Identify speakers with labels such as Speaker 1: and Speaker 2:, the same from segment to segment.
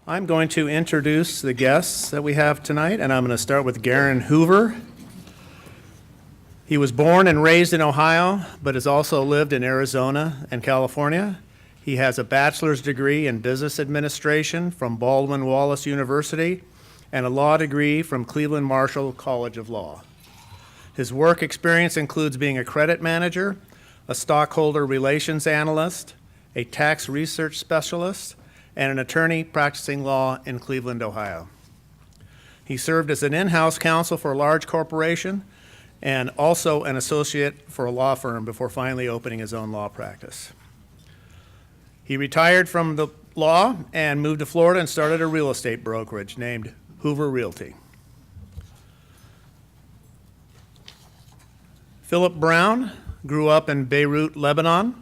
Speaker 1: I'm going to introduce the guests that we have tonight, and I'm going to start with Garen Hoover. He was born and raised in Ohio, but has also lived in Arizona and California. He has a bachelor's degree in business administration from Baldwin Wallace University and a law degree from Cleveland Marshall College of Law. His work experience includes being a credit manager, a stockholder relations analyst, a tax research specialist, and an attorney practicing law in Cleveland, Ohio. He served as an in-house counsel for a large corporation and also an associate for a law firm before finally opening his own law practice. He retired from the law and moved to Florida and started a real estate brokerage named Hoover Realty. Philip Brown grew up in Beirut, Lebanon.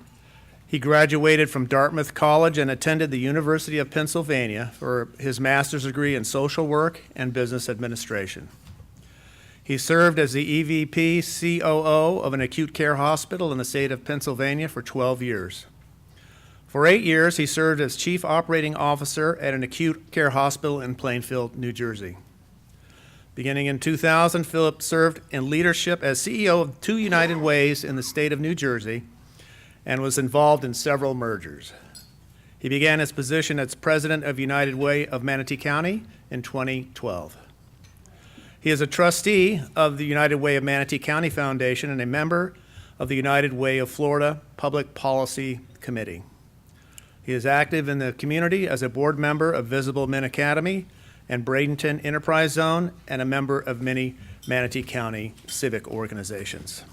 Speaker 1: He graduated from Dartmouth College and attended the University of Pennsylvania for his master's degree in social work and business administration. He served as the EVP COO of an acute care hospital in the state of Pennsylvania for 12 years. For 8 years, he served as chief operating officer at an acute care hospital in Plainfield, New Jersey. Beginning in 2000, Philip served in leadership as CEO of 2 United Ways in the state of New Jersey and was involved in several mergers. He began his position as president of United Way of Manatee County in 2012. He is a trustee of the United Way of Manatee County Foundation and a member of the United Way of Florida Public Policy Committee. He is active in the community as a board member of Visible Men Academy and Bradenton Enterprise Zone, and a member of many Manatee County civic organizations.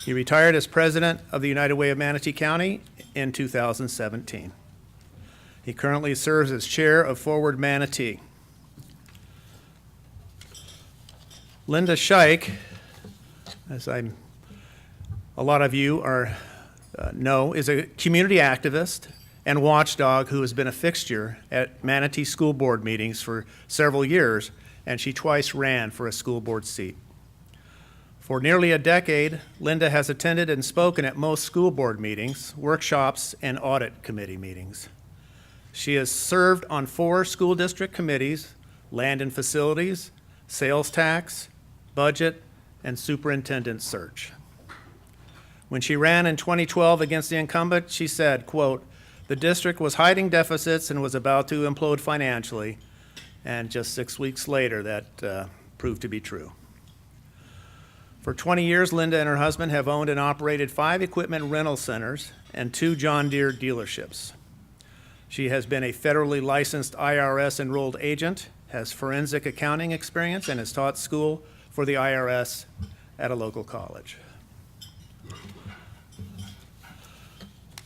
Speaker 1: He retired as president of the United Way of Manatee County in 2017. He currently serves as chair of Forward Manatee. Linda Scheich, as a lot of you know, is a community activist and watchdog who has been a fixture at Manatee school board meetings for several years, and she twice ran for a school board seat. For nearly a decade, Linda has attended and spoken at most school board meetings, workshops, and audit committee meetings. She has served on 4 school district committees: land and facilities, sales tax, budget, and superintendent search. When she ran in 2012 against the incumbent, she said, quote, "The district was hiding deficits and was about to implode financially," and just 6 weeks later, that proved to be true. For 20 years, Linda and her husband have owned and operated 5 equipment rental centers and 2 John Deere dealerships. She has been a federally licensed IRS enrolled agent, has forensic accounting experience, and has taught school for the IRS at a local college.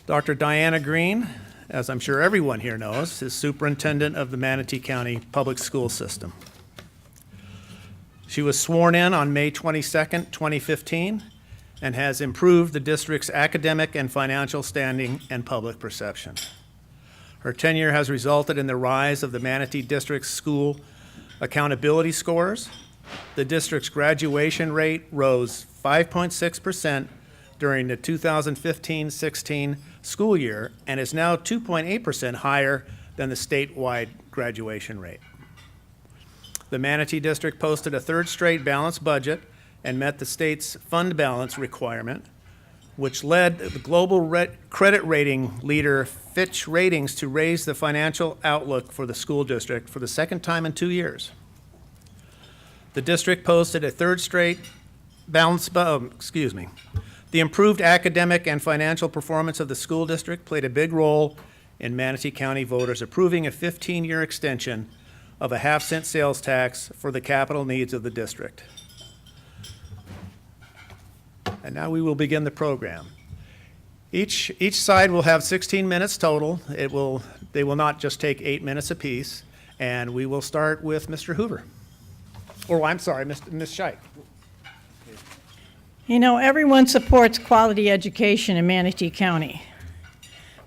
Speaker 1: Dr. Diana Green, as I'm sure everyone here knows, is superintendent of the Manatee County Public School System. She was sworn in on May 22nd, 2015, and has improved the district's academic and financial standing and public perception. Her tenure has resulted in the rise of the Manatee District's school accountability scores. The district's graduation rate rose 5.6% during the 2015-16 school year and is now 2.8% higher than the statewide graduation rate. The Manatee District posted a 3rd straight balanced budget and met the state's fund balance requirement, which led the global credit rating leader Fitch Ratings to raise the financial outlook for the school district for the 2nd time in 2 years. The district posted a 3rd straight balanced The improved academic and financial performance of the school district played a big role in Manatee County voters approving a 15-year extension of a half-cent sales tax for the capital needs of the district. And now we will begin the program. Each side will have 16 minutes total. They will not just take 8 minutes apiece, and we will start with Mr. Hoover. Or I'm sorry, Ms. Scheich.
Speaker 2: You know, everyone supports quality education in Manatee County.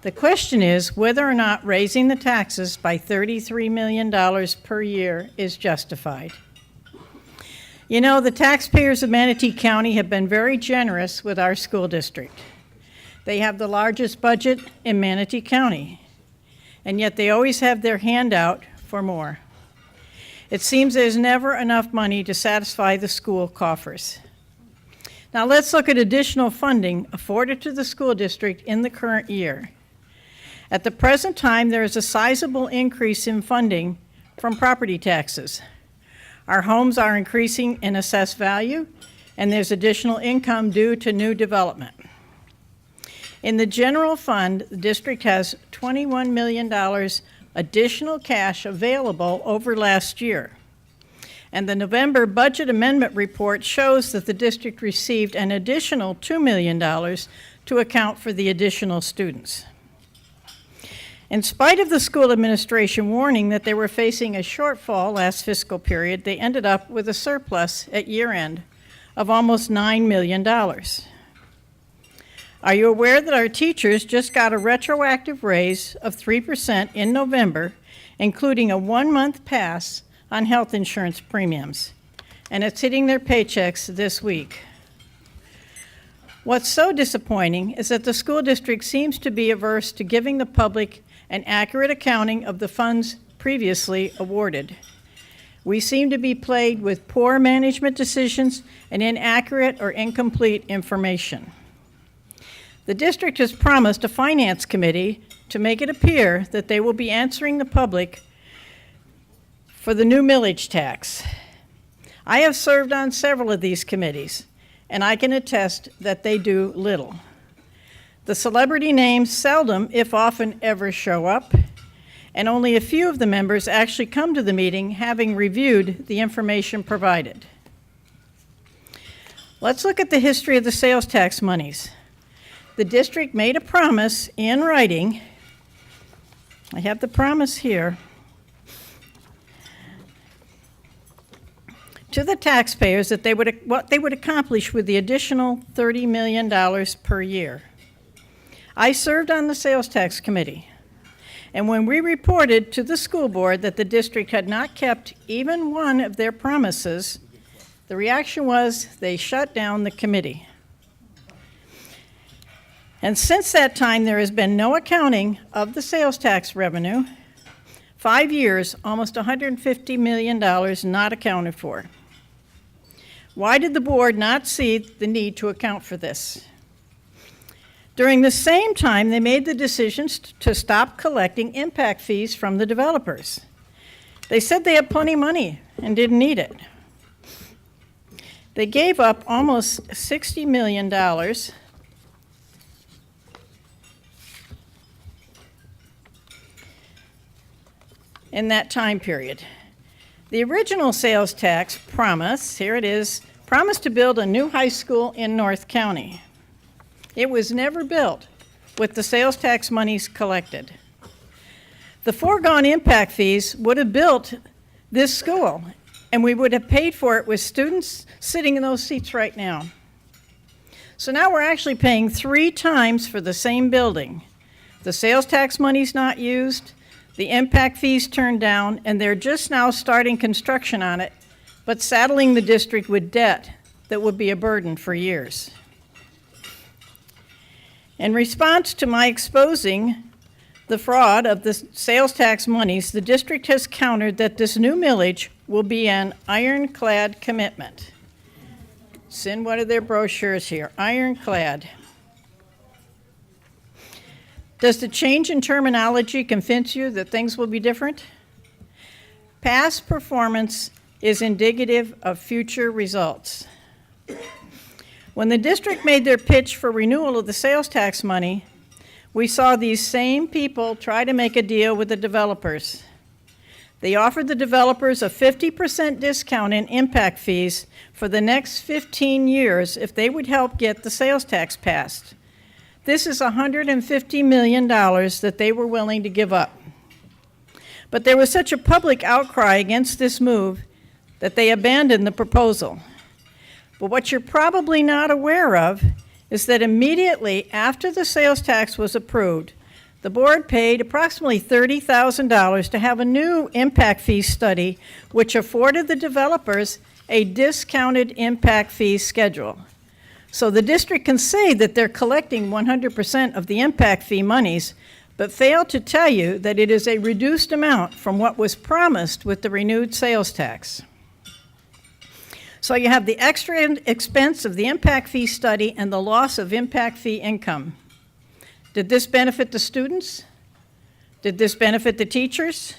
Speaker 2: The question is whether or not raising the taxes by $33 million per year is justified. You know, the taxpayers of Manatee County have been very generous with our school district. They have the largest budget in Manatee County. and yet they always have their hand out for more. It seems there's never enough money to satisfy the school coffers. Now let's look at additional funding afforded to the school district in the current year. At the present time, there is a sizable increase in funding from property taxes. Our homes are increasing in assessed value, and there's additional income due to new development. In the general fund, the district has $21 million additional cash available over last year. And the November budget amendment report shows that the district received an additional $2 million to account for the additional students. In spite of the school administration warning that they were facing a shortfall last fiscal period, they ended up with a surplus at year end of almost $9 million. Are you aware that our teachers just got a retroactive raise of 3% in November, including a 1-month pass on health insurance premiums, and it's hitting their paychecks this week? What's so disappointing is that the school district seems to be averse to giving the public an accurate accounting of the funds previously awarded. We seem to be plagued with poor management decisions and inaccurate or incomplete information. The district has promised a finance committee to make it appear that they will be answering the public for the new millage tax. I have served on several of these committees, and I can attest that they do little. The celebrity names seldom, if often, ever show up, and only a few of the members actually come to the meeting having reviewed the information provided. Let's look at the history of the sales tax monies. The district made a promise in writing. I have the promise here. To the taxpayers that what they would accomplish with the additional $30 million per year. I served on the sales tax committee, and when we reported to the school board that the district had not kept even one of their promises, the reaction was they shut down the committee. And since that time, there has been no accounting of the sales tax revenue. 5 years, almost $150 million not accounted for. Why did the board not see the need to account for this? During the same time, they made the decisions to stop collecting impact fees from the developers. They said they had plenty of money and didn't need it. They gave up almost $60 million in that time period. The original sales tax promise, here it is, promised to build a new high school in North County. It was never built with the sales tax monies collected. The foregone impact fees would have built this school, and we would have paid for it with students sitting in those seats right now. So now we're actually paying 3 times for the same building. The sales tax money's not used, the impact fees turned down, and they're just now starting construction on it, but saddling the district with debt that would be a burden for years. In response to my exposing the fraud of the sales tax monies, the district has countered that this new millage will be an ironclad commitment. It's in one of their brochures here, ironclad. Does the change in terminology convince you that things will be different? Past performance is indicative of future results. When the district made their pitch for renewal of the sales tax money, we saw these same people try to make a deal with the developers. They offered the developers a 50% discount in impact fees for the next 15 years if they would help get the sales tax passed. This is $150 million that they were willing to give up. But there was such a public outcry against this move that they abandoned the proposal. But what you're probably not aware of is that immediately after the sales tax was approved, the board paid approximately $30,000 to have a new impact fee study, which afforded the developers a discounted impact fee schedule. So the district can say that they're collecting 100% of the impact fee monies, but fail to tell you that it is a reduced amount from what was promised with the renewed sales tax. So you have the extra expense of the impact fee study and the loss of impact fee income. Did this benefit the students? Did this benefit the teachers?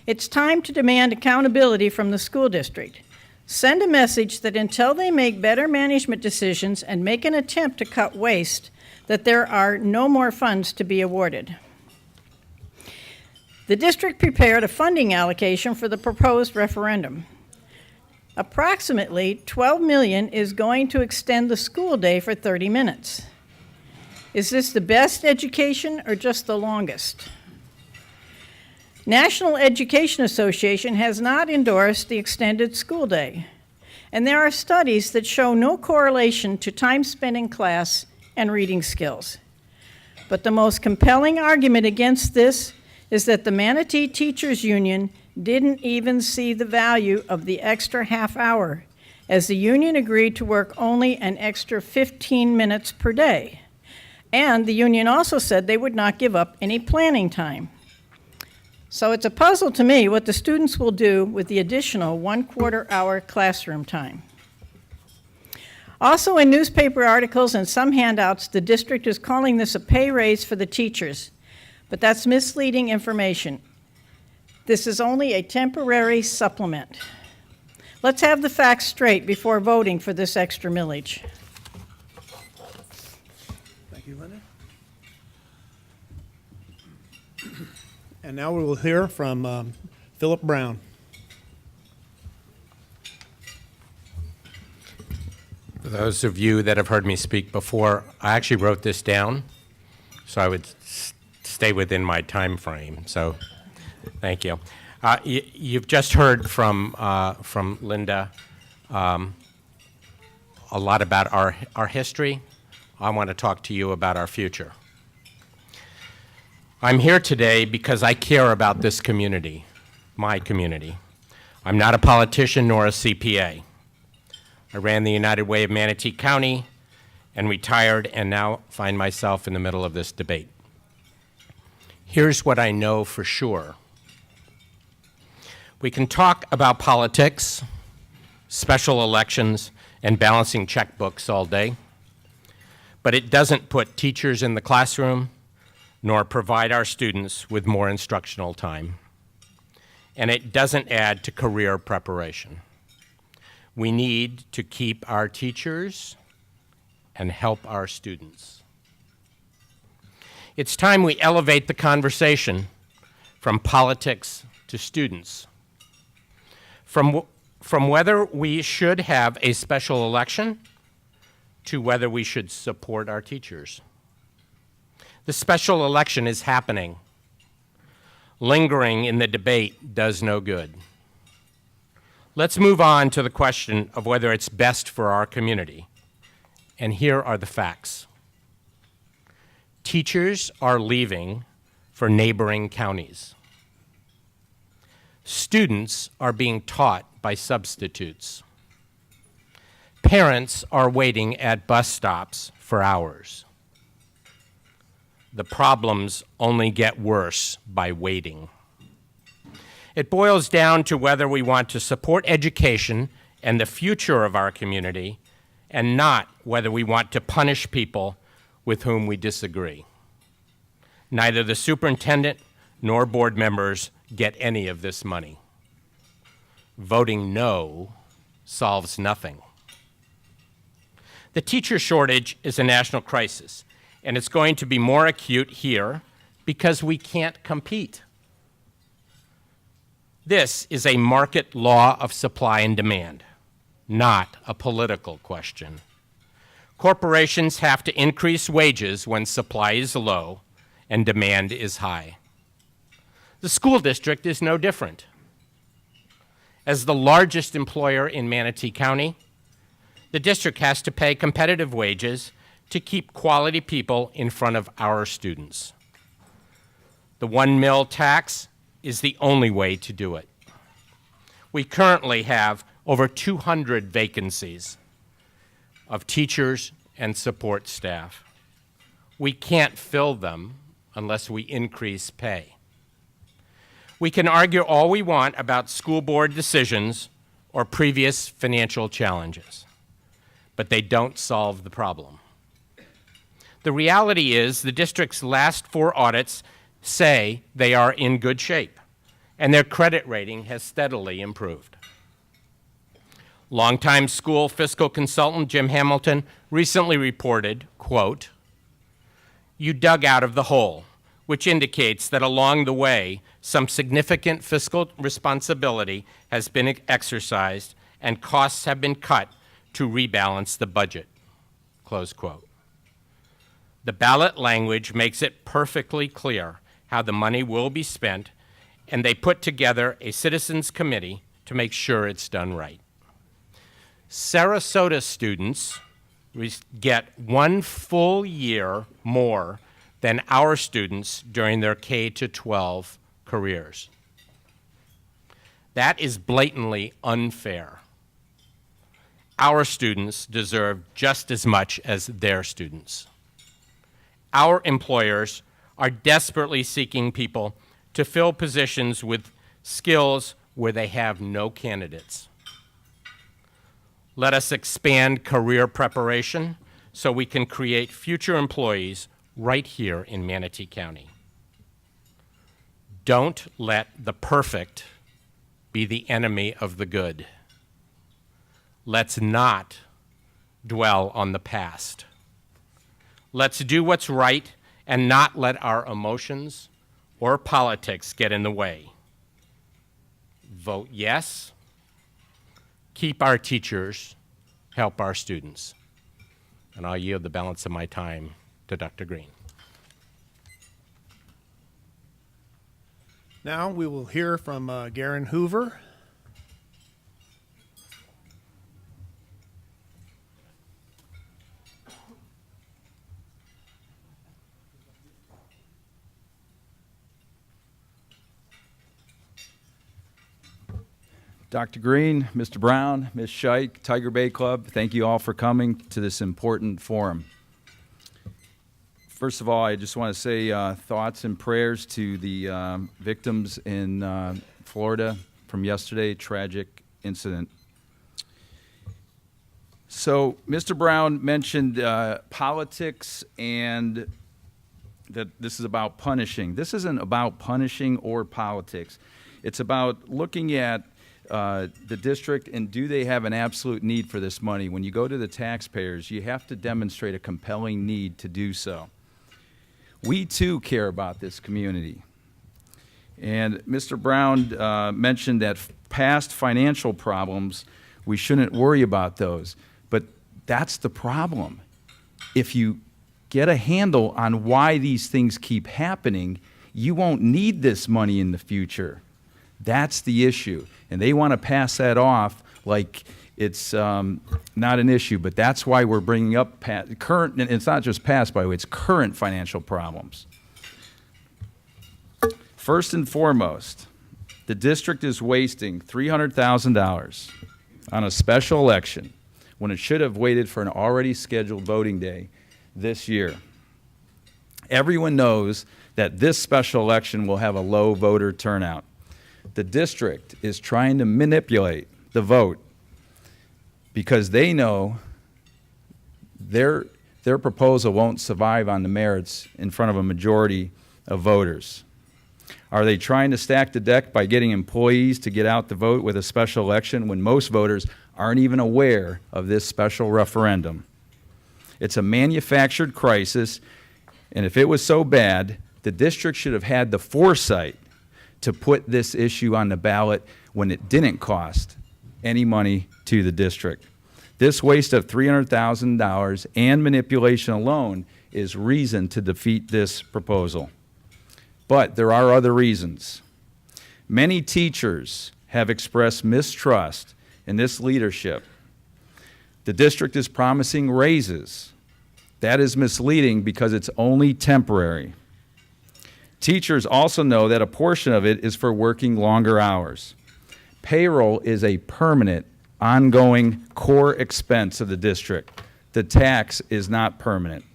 Speaker 2: It's time to demand accountability from the school district. Send a message that until they make better management decisions and make an attempt to cut waste, that there are no more funds to be awarded. The district prepared a funding allocation for the proposed referendum. Approximately $12 million is going to extend the school day for 30 minutes. Is this the best education or just the longest? National Education Association has not endorsed the extended school day, and there are studies that show no correlation to time spent in class and reading skills. But the most compelling argument against this is that the Manatee Teachers Union didn't even see the value of the extra half hour, as the union agreed to work only an extra 15 minutes per day. And the union also said they would not give up any planning time. So it's a puzzle to me what the students will do with the additional 1/4 hour classroom time. Also in newspaper articles and some handouts, the district is calling this a pay raise for the teachers, but that's misleading information. This is only a temporary supplement. Let's have the facts straight before voting for this extra millage.
Speaker 1: Thank you, Linda. And now we will hear from Philip Brown.
Speaker 3: For those of you that have heard me speak before, I actually wrote this down so I would stay within my time frame. So thank you. You've just heard from Linda a lot about our history. I want to talk to you about our future. I'm here today because I care about this community, my community. I'm not a politician nor a CPA. I ran the United Way of Manatee County and retired and now find myself in the middle of this debate. Here's what I know for sure. We can talk about politics, special elections, and balancing checkbooks all day, but it doesn't put teachers in the classroom nor provide our students with more instructional time. And it doesn't add to career preparation. We need to keep our teachers and help our students. It's time we elevate the conversation from politics to students. From whether we should have a special election to whether we should support our teachers. The special election is happening. Lingering in the debate does no good. Let's move on to the question of whether it's best for our community. And here are the facts. Teachers are leaving for neighboring counties. Students are being taught by substitutes. Parents are waiting at bus stops for hours. The problems only get worse by waiting. It boils down to whether we want to support education and the future of our community, and not whether we want to punish people with whom we disagree. Neither the superintendent nor board members get any of this money. Voting no solves nothing. The teacher shortage is a national crisis, and it's going to be more acute here because we can't compete. This is a market law of supply and demand, not a political question. Corporations have to increase wages when supply is low and demand is high. The school district is no different. As the largest employer in Manatee County, the district has to pay competitive wages to keep quality people in front of our students. The 1 mil tax is the only way to do it. We currently have over 200 vacancies of teachers and support staff. We can't fill them unless we increase pay. We can argue all we want about school board decisions or previous financial challenges, but they don't solve the problem. The reality is the district's last 4 audits say they are in good shape, and their credit rating has steadily improved. Longtime school fiscal consultant Jim Hamilton recently reported, quote, "You dug out of the hole," which indicates that along the way, some significant fiscal responsibility has been exercised and costs have been cut to rebalance the budget, close quote. The ballot language makes it perfectly clear how the money will be spent, and they put together a citizens committee to make sure it's done right. Sarasota students get 1 full year more than our students during their K-12 careers. That is blatantly unfair. Our students deserve just as much as their students. Our employers are desperately seeking people to fill positions with skills where they have no candidates. Let us expand career preparation so we can create future employees right here in Manatee County. Don't let the perfect be the enemy of the good. Let's not dwell on the past. Let's do what's right and not let our emotions or politics get in the way. Vote yes. Keep our teachers, help our students. And I'll yield the balance of my time to Dr. Green.
Speaker 1: Now we will hear from Garen Hoover.
Speaker 4: Dr. Green, Mr. Brown, Ms. Scheich, Tiger Bay Club, thank you all for coming to this important forum. First of all, I just want to say thoughts and prayers to the victims in Florida from yesterday, tragic incident. So, Mr. Brown mentioned politics and that this is about punishing. This isn't about punishing or politics. It's about looking at the district and do they have an absolute need for this money. When you go to the taxpayers, you have to demonstrate a compelling need to do so. We too care about this community. And Mr. Brown mentioned that past financial problems, we shouldn't worry about those. But that's the problem. If you get a handle on why these things keep happening, you won't need this money in the future. That's the issue. And they want to pass that off like it's not an issue, but that's why we're bringing up current, and it's not just past, by the way, it's current financial problems. First and foremost, the district is wasting $300,000 on a special election when it should have waited for an already scheduled voting day this year. Everyone knows that this special election will have a low voter turnout. The district is trying to manipulate the vote because they know their proposal won't survive on the merits in front of a majority of voters. Are they trying to stack the deck by getting employees to get out the vote with a special election when most voters aren't even aware of this special referendum? It's a manufactured crisis, and if it was so bad, the district should have had the foresight to put this issue on the ballot when it didn't cost any money to the district. This waste of $300,000 and manipulation alone is reason to defeat this proposal. But there are other reasons. Many teachers have expressed mistrust in this leadership. The district is promising raises. That is misleading because it's only temporary. Teachers also know that a portion of it is for working longer hours. Payroll is a permanent, ongoing core expense of the district. The tax is not permanent.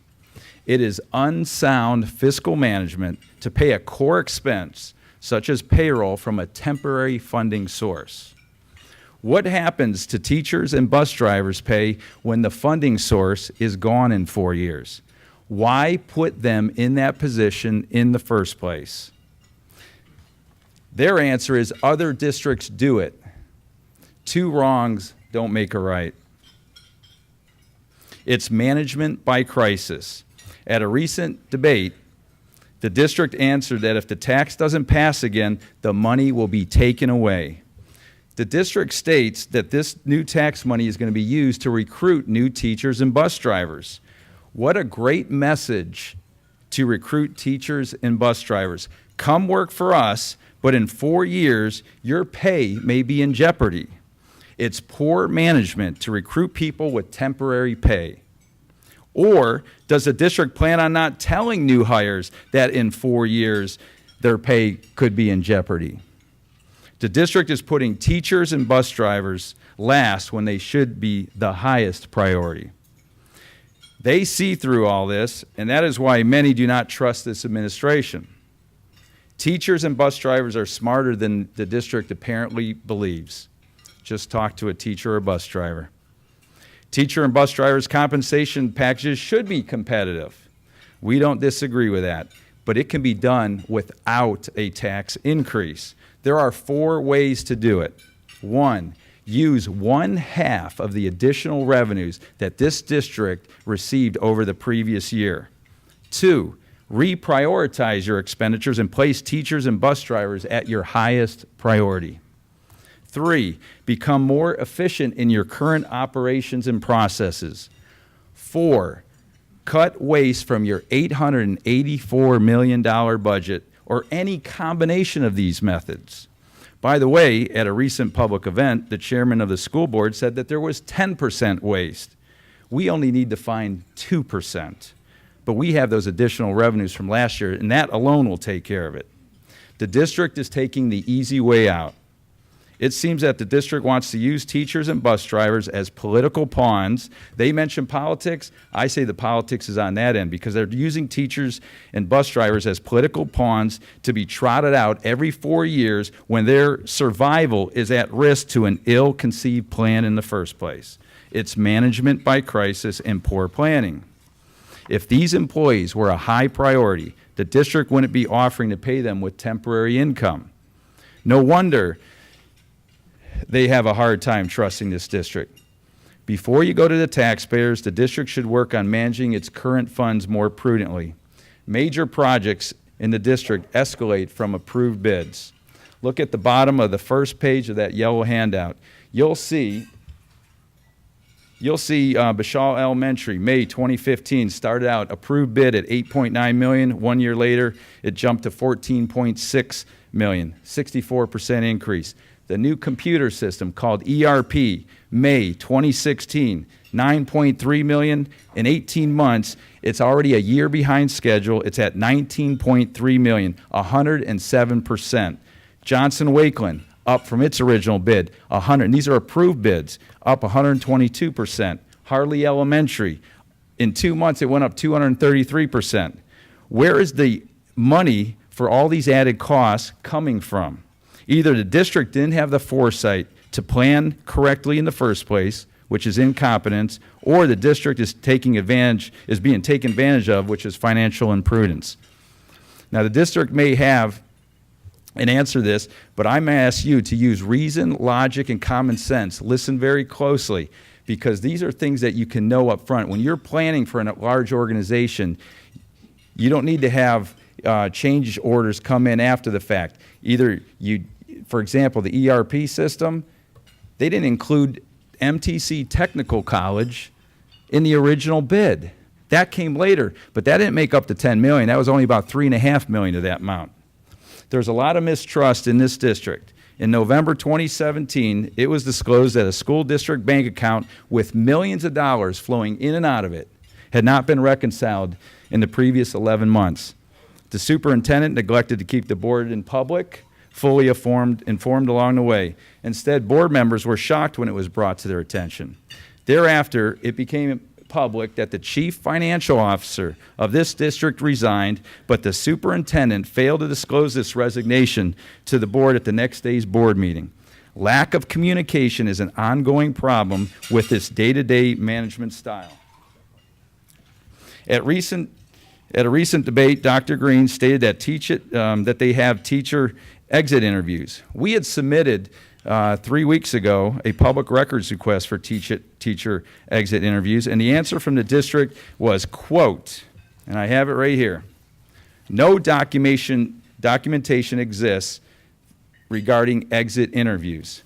Speaker 4: It is unsound fiscal management to pay a core expense, such as payroll, from a temporary funding source. What happens to teachers and bus drivers' pay when the funding source is gone in 4 years? Why put them in that position in the first place? Their answer is other districts do it. Two wrongs don't make a right. It's management by crisis. At a recent debate, the district answered that if the tax doesn't pass again, the money will be taken away. The district states that this new tax money is going to be used to recruit new teachers and bus drivers. What a great message to recruit teachers and bus drivers. Come work for us, but in 4 years, your pay may be in jeopardy. It's poor management to recruit people with temporary pay. Or does the district plan on not telling new hires that in 4 years their pay could be in jeopardy? The district is putting teachers and bus drivers last when they should be the highest priority. They see through all this, and that is why many do not trust this administration. Teachers and bus drivers are smarter than the district apparently believes. Just talk to a teacher or bus driver. Teacher and bus drivers' compensation packages should be competitive. We don't disagree with that, but it can be done without a tax increase. There are 4 ways to do it. 1, use 1/2 of the additional revenues that this district received over the previous year. 2, reprioritize your expenditures and place teachers and bus drivers at your highest priority. 3, become more efficient in your current operations and processes. 4, cut waste from your $884 million budget or any combination of these methods. By the way, at a recent public event, the chairman of the school board said that there was 10% waste. We only need to find 2%. But we have those additional revenues from last year, and that alone will take care of it. The district is taking the easy way out. It seems that the district wants to use teachers and bus drivers as political pawns. They mention politics. I say the politics is on that end because they're using teachers and bus drivers as political pawns to be trotted out every 4 years when their survival is at risk to an ill-conceived plan in the first place. It's management by crisis and poor planning. If these employees were a high priority, the district wouldn't be offering to pay them with temporary income. No wonder they have a hard time trusting this district. Before you go to the taxpayers, the district should work on managing its current funds more prudently. Major projects in the district escalate from approved bids. Look at the bottom of the first page of that yellow handout. You'll see Bashal Elementary, May 2015, started out approved bid at $8.9 million. 1 year later, it jumped to $14.6 million, 64% increase. The new computer system called ERP, May 2016, $9.3 million. In 18 months, it's already a year behind schedule. It's at $19.3 million, 107%. Johnson Wakeland, up from its original bid, 100. And these are approved bids, up 122%. Harley Elementary, in 2 months, it went up 233%. Where is the money for all these added costs coming from? Either the district didn't have the foresight to plan correctly in the first place, which is incompetence, or the district is being taken advantage of, which is financial imprudence. Now, the district may have an answer to this, but I'm going to ask you to use reason, logic, and common sense. Listen very closely, because these are things that you can know up front. When you're planning for a large organization, you don't need to have change orders come in after the fact. Either for example, the ERP system, they didn't include MTC Technical College in the original bid. That came later, but that didn't make up the $10 million. That was only about $3.5 million of that amount. There's a lot of mistrust in this district. In November 2017, it was disclosed that a school district bank account with millions of dollars flowing in and out of it had not been reconciled in the previous 11 months. The superintendent neglected to keep the board in public, fully informed along the way. Instead, board members were shocked when it was brought to their attention. Thereafter, it became public that the chief financial officer of this district resigned, but the superintendent failed to disclose this resignation to the board at the next day's board meeting. Lack of communication is an ongoing problem with this day-to-day management style. At a recent debate, Dr. Green stated that that they have teacher exit interviews. We had submitted 3 weeks ago a public records request for teacher exit interviews, and the answer from the district was, quote, and I have it right here, no documentation exists regarding exit interviews.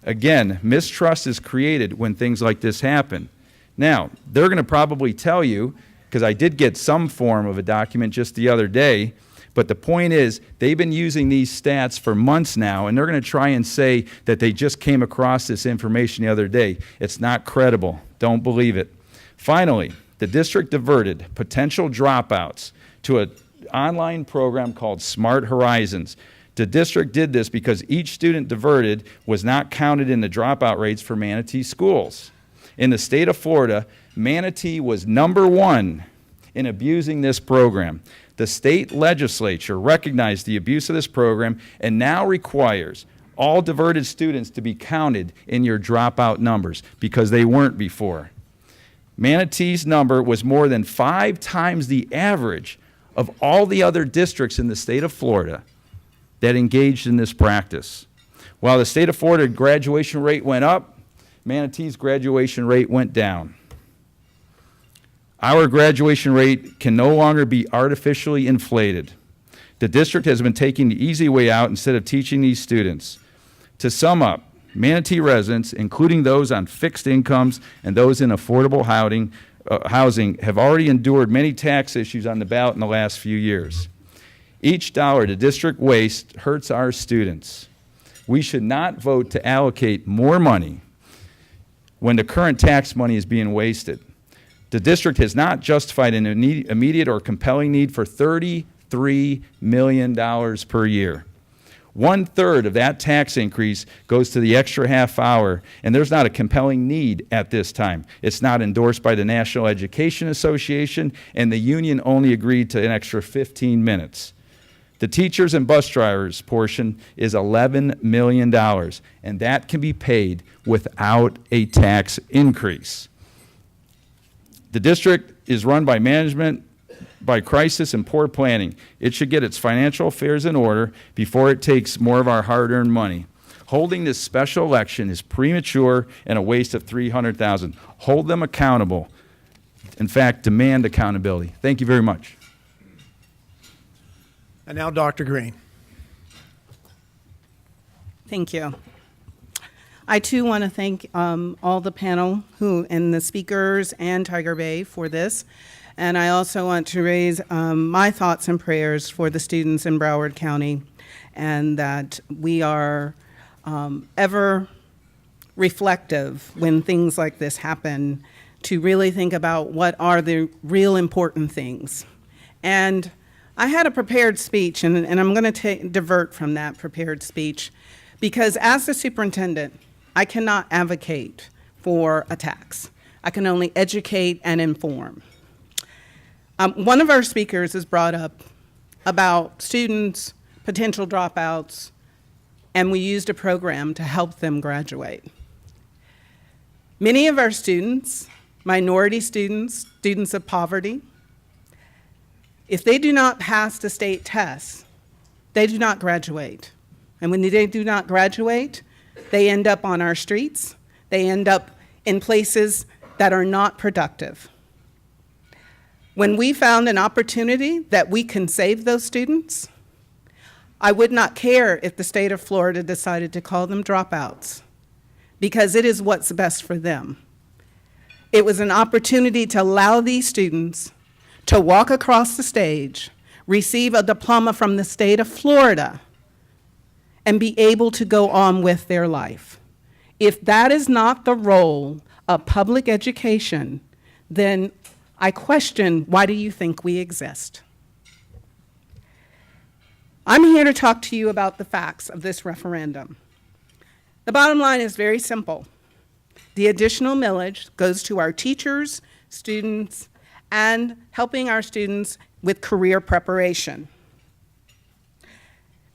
Speaker 4: Again, mistrust is created when things like this happen. Now, they're going to probably tell you, because I did get some form of a document just the other day, but the point is they've been using these stats for months now, and they're going to try and say that they just came across this information the other day. It's not credible. Don't believe it. Finally, the district diverted potential dropouts to an online program called Smart Horizons. The district did this because each student diverted was not counted in the dropout rates for Manatee schools. In the state of Florida, Manatee was #1 in abusing this program. The state legislature recognized the abuse of this program and now requires all diverted students to be counted in your dropout numbers because they weren't before. Manatee's number was more than 5 times the average of all the other districts in the state of Florida that engaged in this practice. While the state of Florida graduation rate went up, Manatee's graduation rate went down. Our graduation rate can no longer be artificially inflated. The district has been taking the easy way out instead of teaching these students. To sum up, Manatee residents, including those on fixed incomes and those in affordable housing, have already endured many tax issues on the ballot in the last few years. Each dollar the district wastes hurts our students. We should not vote to allocate more money when the current tax money is being wasted. The district has not justified an immediate or compelling need for $33 million per year. 1/3 of that tax increase goes to the extra half hour, and there's not a compelling need at this time. It's not endorsed by the National Education Association, and the union only agreed to an extra 15 minutes. The teachers and bus drivers portion is $11 million, and that can be paid without a tax increase. The district is run by management, by crisis and poor planning. It should get its financial affairs in order before it takes more of our hard-earned money. Holding this special election is premature and a waste of $300,000. Hold them accountable. In fact, demand accountability. Thank you very much.
Speaker 1: And now Dr. Green.
Speaker 5: Thank you. I too want to thank all the panel and the speakers and Tiger Bay for this. And I also want to raise my thoughts and prayers for the students in Broward County, and that we are ever reflective when things like this happen to really think about what are the real important things. And I had a prepared speech, and I'm going to divert from that prepared speech, because as the superintendent, I cannot advocate for a tax. I can only educate and inform. One of our speakers has brought up about students, potential dropouts, and we used a program to help them graduate. Many of our students, minority students, students of poverty, if they do not pass the state tests, they do not graduate. And when they do not graduate, they end up on our streets. They end up in places that are not productive. When we found an opportunity that we can save those students, I would not care if the state of Florida decided to call them dropouts, because it is what's best for them. It was an opportunity to allow these students to walk across the stage, receive a diploma from the state of Florida, and be able to go on with their life. If that is not the role of public education, then I question, why do you think we exist? I'm here to talk to you about the facts of this referendum. The bottom line is very simple. The additional millage goes to our teachers, students, and helping our students with career preparation.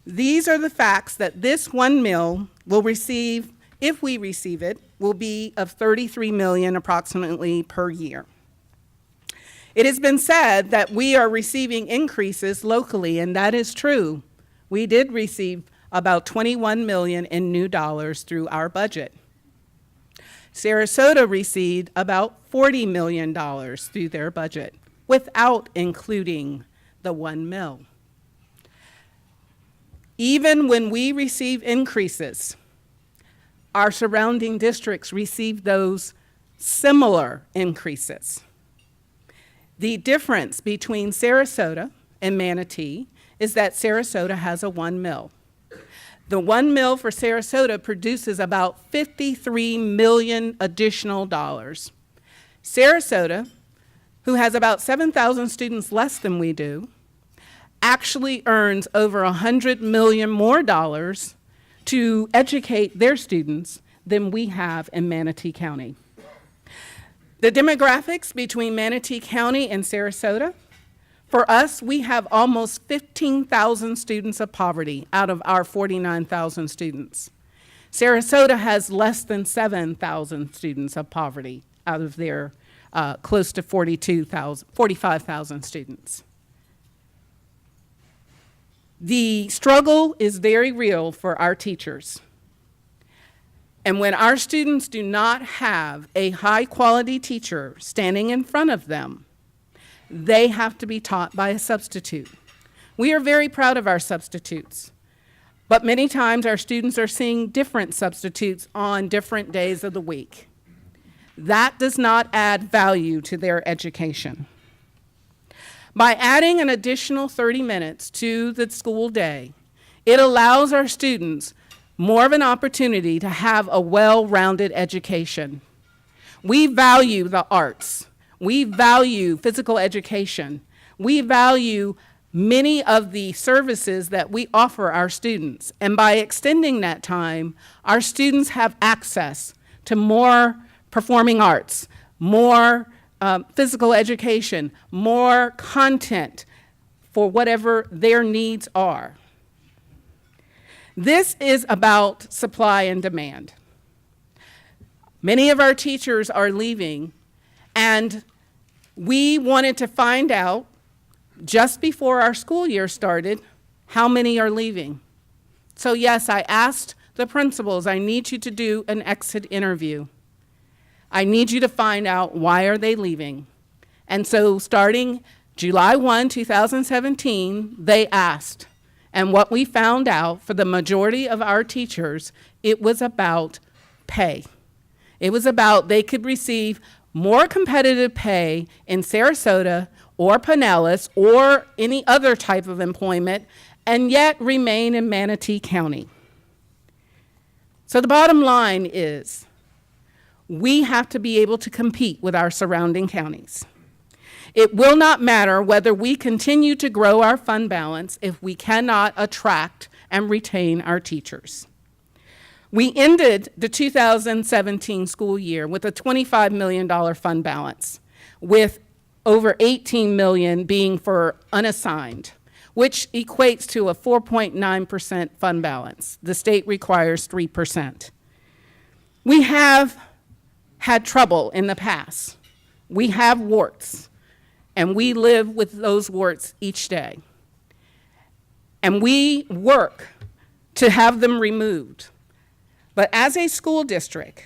Speaker 5: These are the facts that this one mill will receive, if we receive it, will be of $33 million approximately per year. It has been said that we are receiving increases locally, and that is true. We did receive about $21 million in new dollars through our budget. Sarasota received about $40 million through their budget, without including the one mill. Even when we receive increases, our surrounding districts receive those similar increases. The difference between Sarasota and Manatee is that Sarasota has a one mill. The one mill for Sarasota produces about $53 million additional dollars. Sarasota, who has about 7,000 students less than we do, actually earns over $100 million more dollars to educate their students than we have in Manatee County. The demographics between Manatee County and Sarasota, for us, we have almost 15,000 students of poverty out of our 49,000 students. Sarasota has less than 7,000 students of poverty out of their close to 45,000 students. The struggle is very real for our teachers. And when our students do not have a high-quality teacher standing in front of them, they have to be taught by a substitute. We are very proud of our substitutes, but many times our students are seeing different substitutes on different days of the week. That does not add value to their education. By adding an additional 30 minutes to the school day, it allows our students more of an opportunity to have a well-rounded education. We value the arts. We value physical education. We value many of the services that we offer our students. And by extending that time, our students have access to more performing arts, more physical education, more content for whatever their needs are. This is about supply and demand. Many of our teachers are leaving, and we wanted to find out just before our school year started how many are leaving. So yes, I asked the principals, I need you to do an exit interview. I need you to find out why are they leaving. And so starting July 1, 2017, they asked. And what we found out for the majority of our teachers, it was about pay. It was about they could receive more competitive pay in Sarasota or Pinellas or any other type of employment and yet remain in Manatee County. So the bottom line is we have to be able to compete with our surrounding counties. It will not matter whether we continue to grow our fund balance if we cannot attract and retain our teachers. We ended the 2017 school year with a $25 million fund balance, with over $18 million being for unassigned, which equates to a 4.9% fund balance. The state requires 3%. We have had trouble in the past. We have warts, and we live with those warts each day. And we work to have them removed. But as a school district,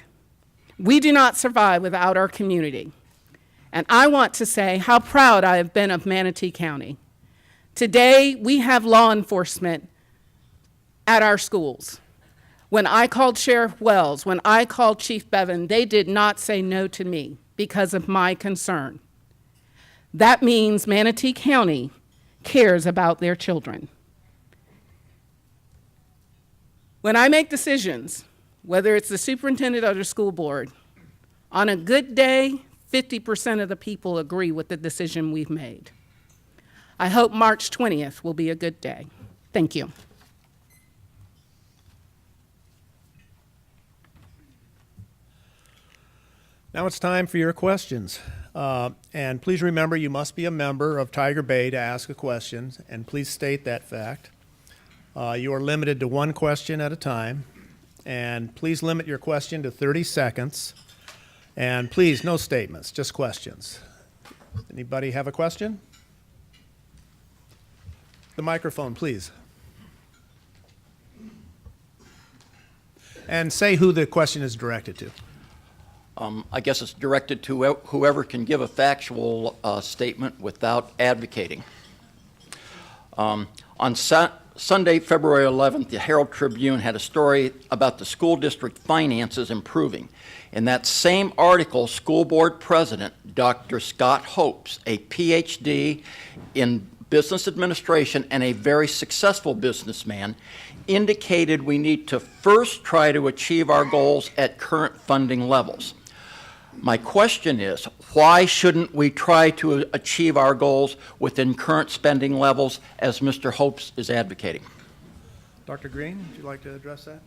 Speaker 5: we do not survive without our community. And I want to say how proud I have been of Manatee County. Today, we have law enforcement at our schools. When I called Sheriff Wells, when I called Chief Bevan, they did not say no to me because of my concern. That means Manatee County cares about their children. When I make decisions, whether it's the superintendent or the school board, on a good day, 50% of the people agree with the decision we've made. I hope March 20th will be a good day. Thank you.
Speaker 1: Now it's time for your questions. And please remember, you must be a member of Tiger Bay to ask a question, and please state that fact. You are limited to one question at a time, and please limit your question to 30 seconds. And please, no statements, just questions. Anybody have a question? The microphone, please. And say who the question is directed to.
Speaker 6: I guess it's directed to whoever can give a factual statement without advocating. On Sunday, February 11th, the Herald Tribune had a story about the school district finances improving. In that same article, school board president, Dr. Scott Hopes, a PhD in business administration and a very successful businessman, indicated we need to first try to achieve our goals at current funding levels. My question is, why shouldn't we try to achieve our goals within current spending levels as Mr. Hopes is advocating?
Speaker 1: Dr. Green, would you like to address that?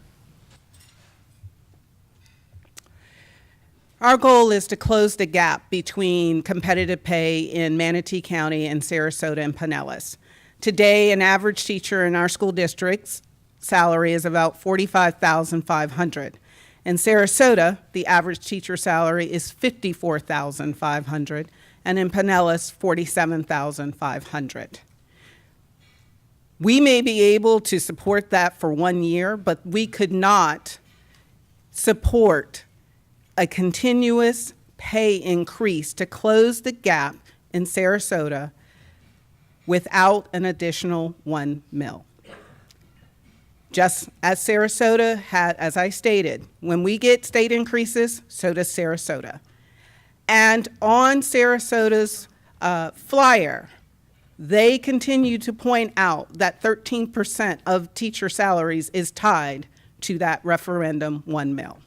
Speaker 5: Our goal is to close the gap between competitive pay in Manatee County and Sarasota and Pinellas. Today, an average teacher in our school district's salary is about $45,500. In Sarasota, the average teacher salary is $54,500, and in Pinellas, $47,500. We may be able to support that for 1 year, but we could not support a continuous pay increase to close the gap in Sarasota without an additional 1 mil. Just as Sarasota had, as I stated, when we get state increases, so does Sarasota. And on Sarasota's flyer, they continue to point out that 13% of teacher salaries is tied to that referendum 1 mil.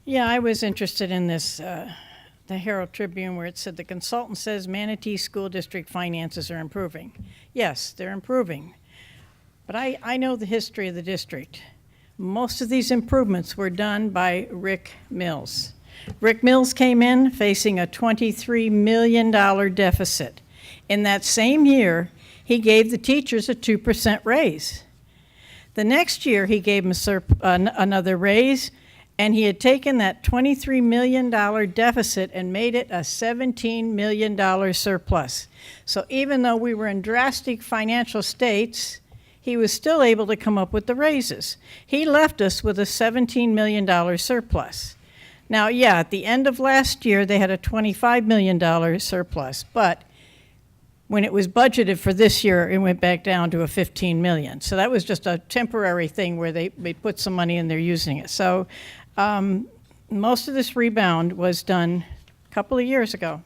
Speaker 2: Yeah, I was interested in this, the Herald Tribune, where it said the consultant says Manatee School District finances are improving. Yes, they're improving. But I know the history of the district. Most of these improvements were done by Rick Mills. Rick Mills came in facing a $23 million deficit. In that same year, he gave the teachers a 2% raise. The next year, he gave them another raise, and he had taken that $23 million deficit and made it a $17 million surplus. So even though we were in drastic financial states, he was still able to come up with the raises. He left us with a $17 million surplus. Now, yeah, at the end of last year, they had a $25 million surplus, but when it was budgeted for this year, it went back down to a $15 million. So that was just a temporary thing where they put some money and they're using it. So most of this rebound was done a couple of years ago.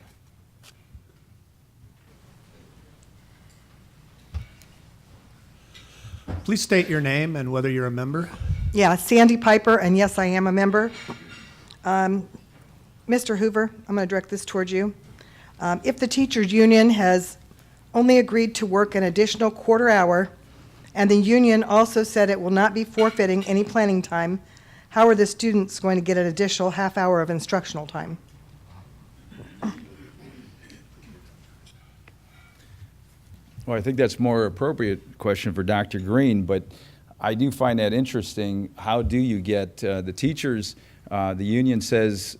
Speaker 1: Please state your name and whether you're a member.
Speaker 7: Yeah, Sandy Piper, and yes, I am a member. Mr. Hoover, I'm going to direct this towards you. If the teachers' union has only agreed to work an additional quarter hour, and the union also said it will not be forfeiting any planning time, how are the students going to get an additional half hour of instructional time?
Speaker 4: Well, I think that's a more appropriate question for Dr. Green, but I do find that interesting. How do you get the teachers? The union says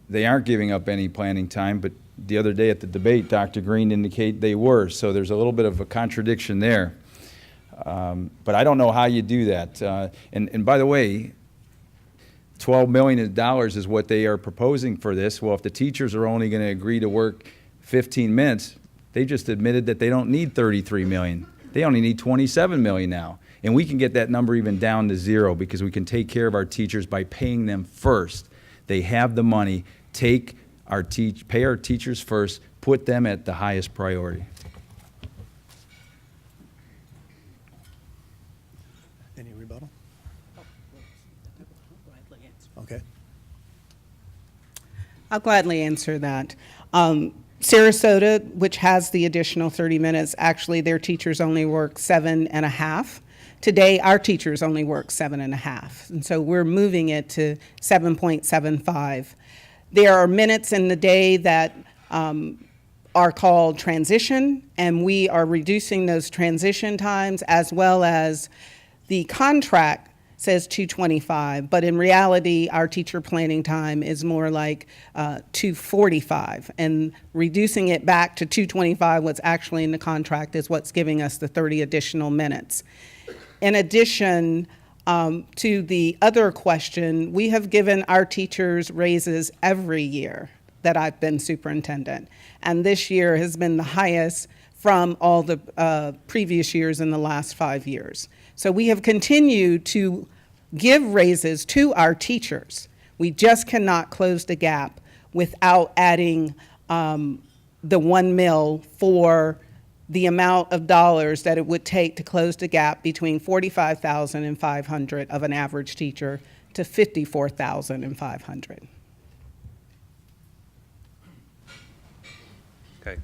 Speaker 4: they aren't giving up any planning time, but the other day at the debate, Dr. Green indicated they were, so there's a little bit of a contradiction there. But I don't know how you do that. And by the way, $12 million is what they are proposing for this. Well, if the teachers are only going to agree to work 15 minutes, they just admitted that they don't need $33 million. They only need $27 million now. And we can get that number even down to zero because we can take care of our teachers by paying them first. They have the money. Pay our teachers first. Put them at the highest priority.
Speaker 1: Any rebuttal? Okay.
Speaker 5: I'll gladly answer that. Sarasota, which has the additional 30 minutes, actually their teachers only work 7.5. Today, our teachers only work 7.5, and so we're moving it to 7.75. There are minutes in the day that are called transition, and we are reducing those transition times, as well as the contract says 225, but in reality, our teacher planning time is more like 245, and reducing it back to 225, what's actually in the contract, is what's giving us the 30 additional minutes. In addition to the other question, we have given our teachers raises every year that I've been superintendent, and this year has been the highest from all the previous years in the last 5 years. So we have continued to give raises to our teachers. We just cannot close the gap without adding the 1 mil for the amount of dollars that it would take to close the gap between $45,500 of an average teacher to $54,500.
Speaker 8: Okay.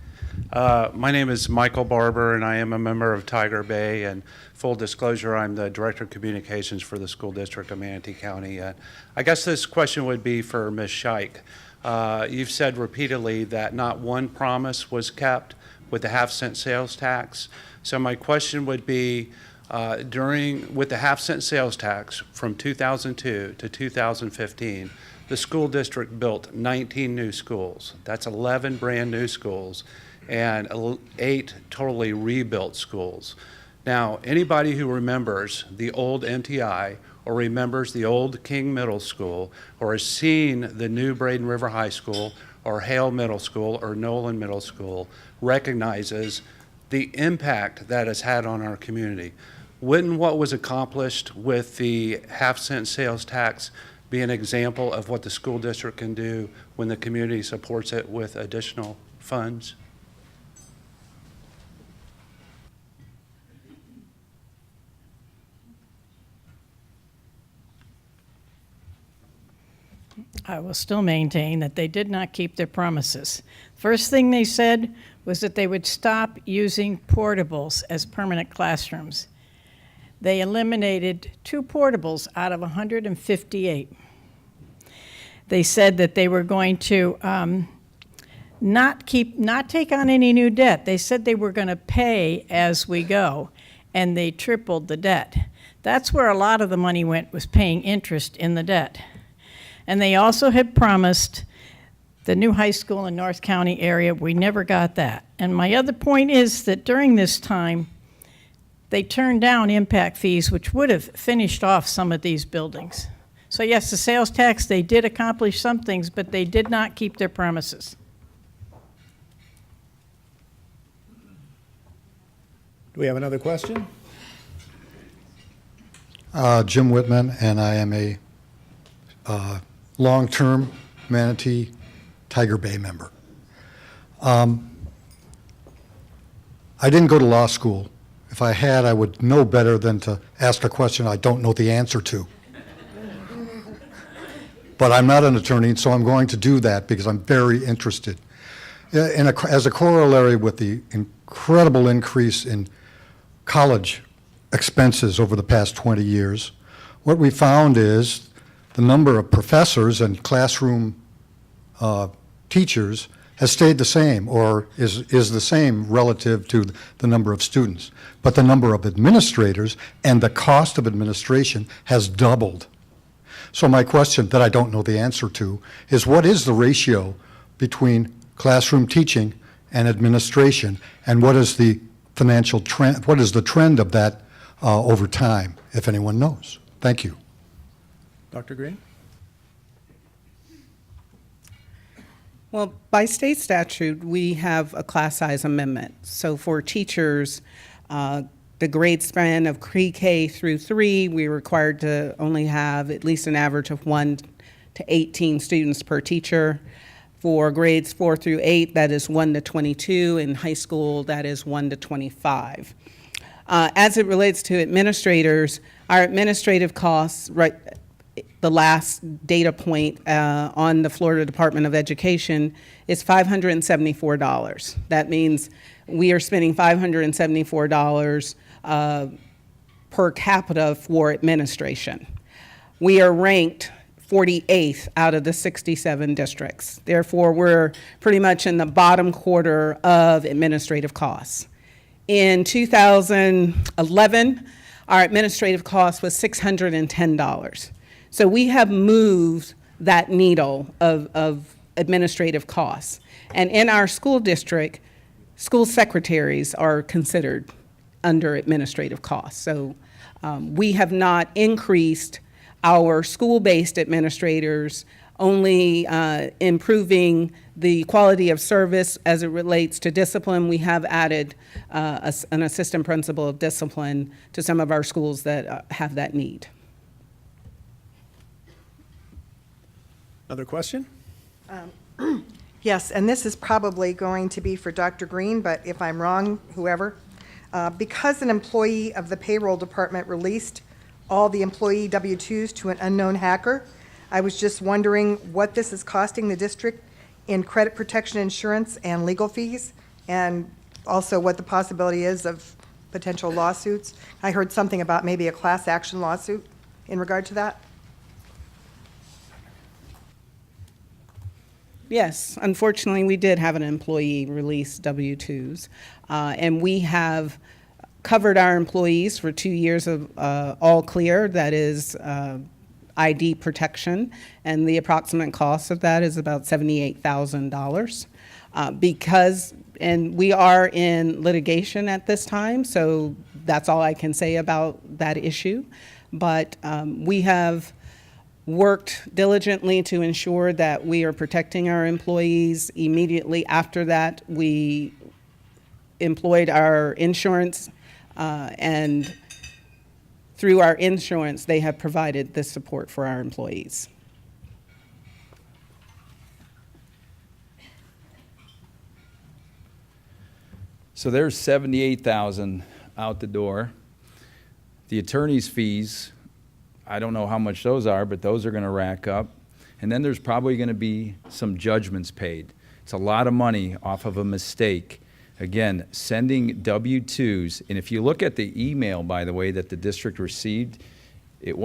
Speaker 8: My name is Michael Barber, and I am a member of Tiger Bay. And full disclosure, I'm the Director of Communications for the School District of Manatee County. I guess this question would be for Ms. Scheich. You've said repeatedly that not one promise was kept with the half-cent sales tax. So my question would be, with the half-cent sales tax from 2002 to 2015, the school district built 19 new schools. That's 11 brand new schools and 8 totally rebuilt schools. Now, anybody who remembers the old MTI or remembers the old King Middle School or has seen the new Braden River High School or Hale Middle School or Nolan Middle School recognizes the impact that has had on our community. Wouldn't what was accomplished with the half-cent sales tax be an example of what the school district can do when the community supports it with additional funds?
Speaker 2: I will still maintain that they did not keep their promises. First thing they said was that they would stop using portables as permanent classrooms. They eliminated 2 portables out of 158. They said that they were going to not take on any new debt. They said they were going to pay as we go, and they tripled the debt. That's where a lot of the money went, was paying interest in the debt. And they also had promised the new high school in North County area. We never got that. And my other point is that during this time, they turned down impact fees, which would have finished off some of these buildings. So yes, the sales tax, they did accomplish some things, but they did not keep their promises.
Speaker 1: Do we have another question?
Speaker 9: Jim Whitman, and I am a long-term Manatee Tiger Bay member. I didn't go to law school. If I had, I would know better than to ask a question I don't know the answer to. But I'm not an attorney, so I'm going to do that because I'm very interested. As a corollary with the incredible increase in college expenses over the past 20 years, what we found is the number of professors and classroom teachers has stayed the same, or is the same relative to the number of students. But the number of administrators and the cost of administration has doubled. So my question that I don't know the answer to is, what is the ratio between classroom teaching and administration, and what is the financial trend, what is the trend of that over time, if anyone knows? Thank you.
Speaker 1: Dr. Green?
Speaker 5: Well, by state statute, we have a class size amendment. So for teachers, the grade span of pre-K through 3, we're required to only have at least an average of 1 to 18 students per teacher. For grades 4 through 8, that is 1 to 22. In high school, that is 1 to 25. As it relates to administrators, our administrative costs, right, the last data point on the Florida Department of Education is $574. That means we are spending $574 per capita for administration. We are ranked 48th out of the 67 districts. Therefore, we're pretty much in the bottom quarter of administrative costs. In 2011, our administrative cost was $610. So we have moved that needle of administrative costs. And in our school district, school secretaries are considered under administrative costs. So we have not increased our school-based administrators, only improving the quality of service as it relates to discipline. We have added an assistant principal of discipline to some of our schools that have that need.
Speaker 1: Another question?
Speaker 7: Yes, and this is probably going to be for Dr. Green, but if I'm wrong, whoever. Because an employee of the payroll department released all the employee W-2s to an unknown hacker, I was just wondering what this is costing the district in credit protection insurance and legal fees, and also what the possibility is of potential lawsuits. I heard something about maybe a class action lawsuit in regard to that.
Speaker 5: Yes, unfortunately, we did have an employee release W-2s, and we have covered our employees for 2 years of all clear, that is ID protection, and the approximate cost of that is about $78,000. And we are in litigation at this time, so that's all I can say about that issue. But we have worked diligently to ensure that we are protecting our employees. Immediately after that, we employed our insurance, and through our insurance, they have provided this support for our employees.
Speaker 4: So there's 78,000 out the door. The attorney's fees, I don't know how much those are, but those are going to rack up. And then there's probably going to be some judgments paid. It's a lot of money off of a mistake. Again, sending W-2s, and if you look at the email, by the way, that the district received, it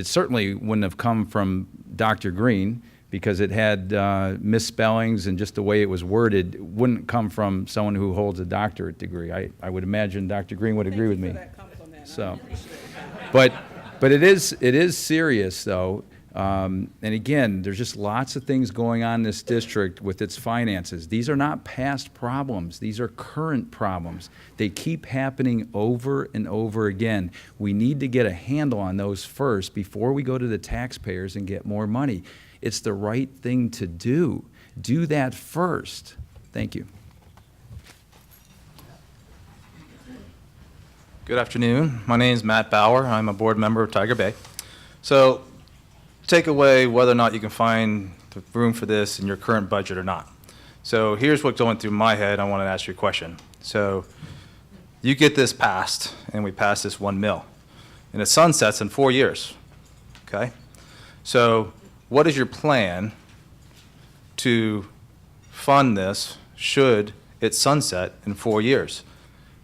Speaker 4: certainly wouldn't have come from Dr. Green, because it had misspellings and just the way it was worded. It wouldn't come from someone who holds a doctorate degree. I would imagine Dr. Green would agree with me. So, but it is serious, though. And again, there's just lots of things going on in this district with its finances. These are not past problems. These are current problems. They keep happening over and over again. We need to get a handle on those first before we go to the taxpayers and get more money. It's the right thing to do. Do that first. Thank you.
Speaker 10: Good afternoon. My name is Matt Bauer. I'm a board member of Tiger Bay. So take away whether or not you can find the room for this in your current budget or not. So here's what's going through my head. I want to ask you a question. So you get this passed, and we pass this $1 million, and it sunsets in 4 years, okay? So what is your plan to fund this should it sunset in 4 years?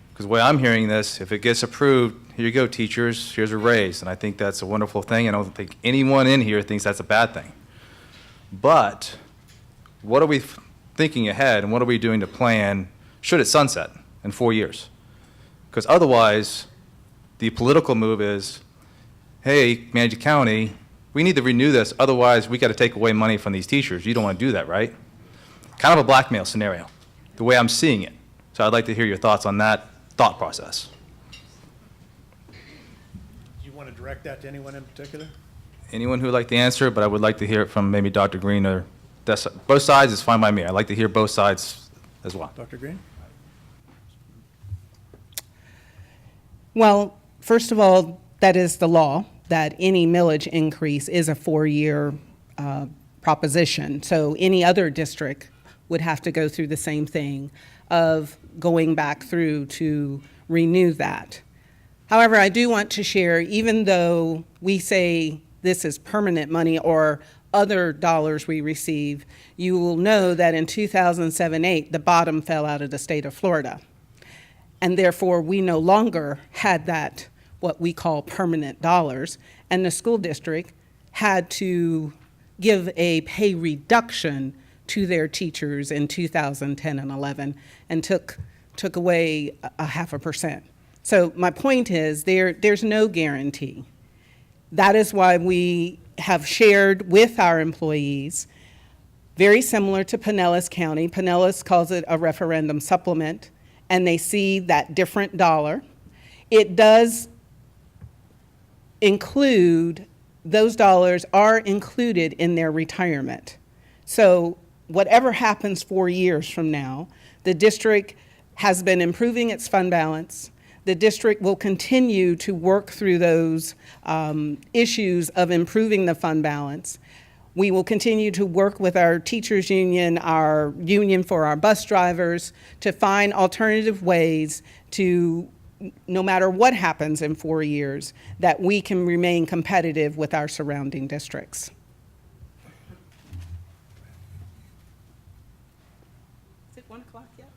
Speaker 10: Because the way I'm hearing this, if it gets approved, here you go, teachers, here's a raise. And I think that's a wonderful thing. I don't think anyone in here thinks that's a bad thing. But what are we thinking ahead, and what are we doing to plan should it sunset in 4 years? Because otherwise, the political move is, hey, Manatee County, we need to renew this. Otherwise, we got to take away money from these teachers. You don't want to do that, right? Kind of a blackmail scenario, the way I'm seeing it. So I'd like to hear your thoughts on that thought process.
Speaker 1: Do you want to direct that to anyone in particular?
Speaker 10: Anyone who would like to answer, but I would like to hear it from maybe Dr. Green or both sides is fine by me. I'd like to hear both sides as well.
Speaker 1: Dr. Green?
Speaker 5: Well, first of all, that is the law, that any millage increase is a 4-year proposition. So any other district would have to go through the same thing of going back through to renew that. However, I do want to share, even though we say this is permanent money or other dollars we receive, you will know that in 2007-8, the bottom fell out of the state of Florida. And therefore, we no longer had that, what we call permanent dollars, and the school district had to give a pay reduction to their teachers in 2010 and 11 and took away a 0.5%. So my point is there's no guarantee. That is why we have shared with our employees, very similar to Pinellas County. Pinellas calls it a referendum supplement, and they see that different dollar. It does include, those dollars are included in their retirement. So whatever happens 4 years from now, the district has been improving its fund balance. The district will continue to work through those issues of improving the fund balance. We will continue to work with our teachers union, our union for our bus drivers, to find alternative ways to, no matter what happens in 4 years, that we can remain competitive with our surrounding districts. Is it 1 o'clock yet?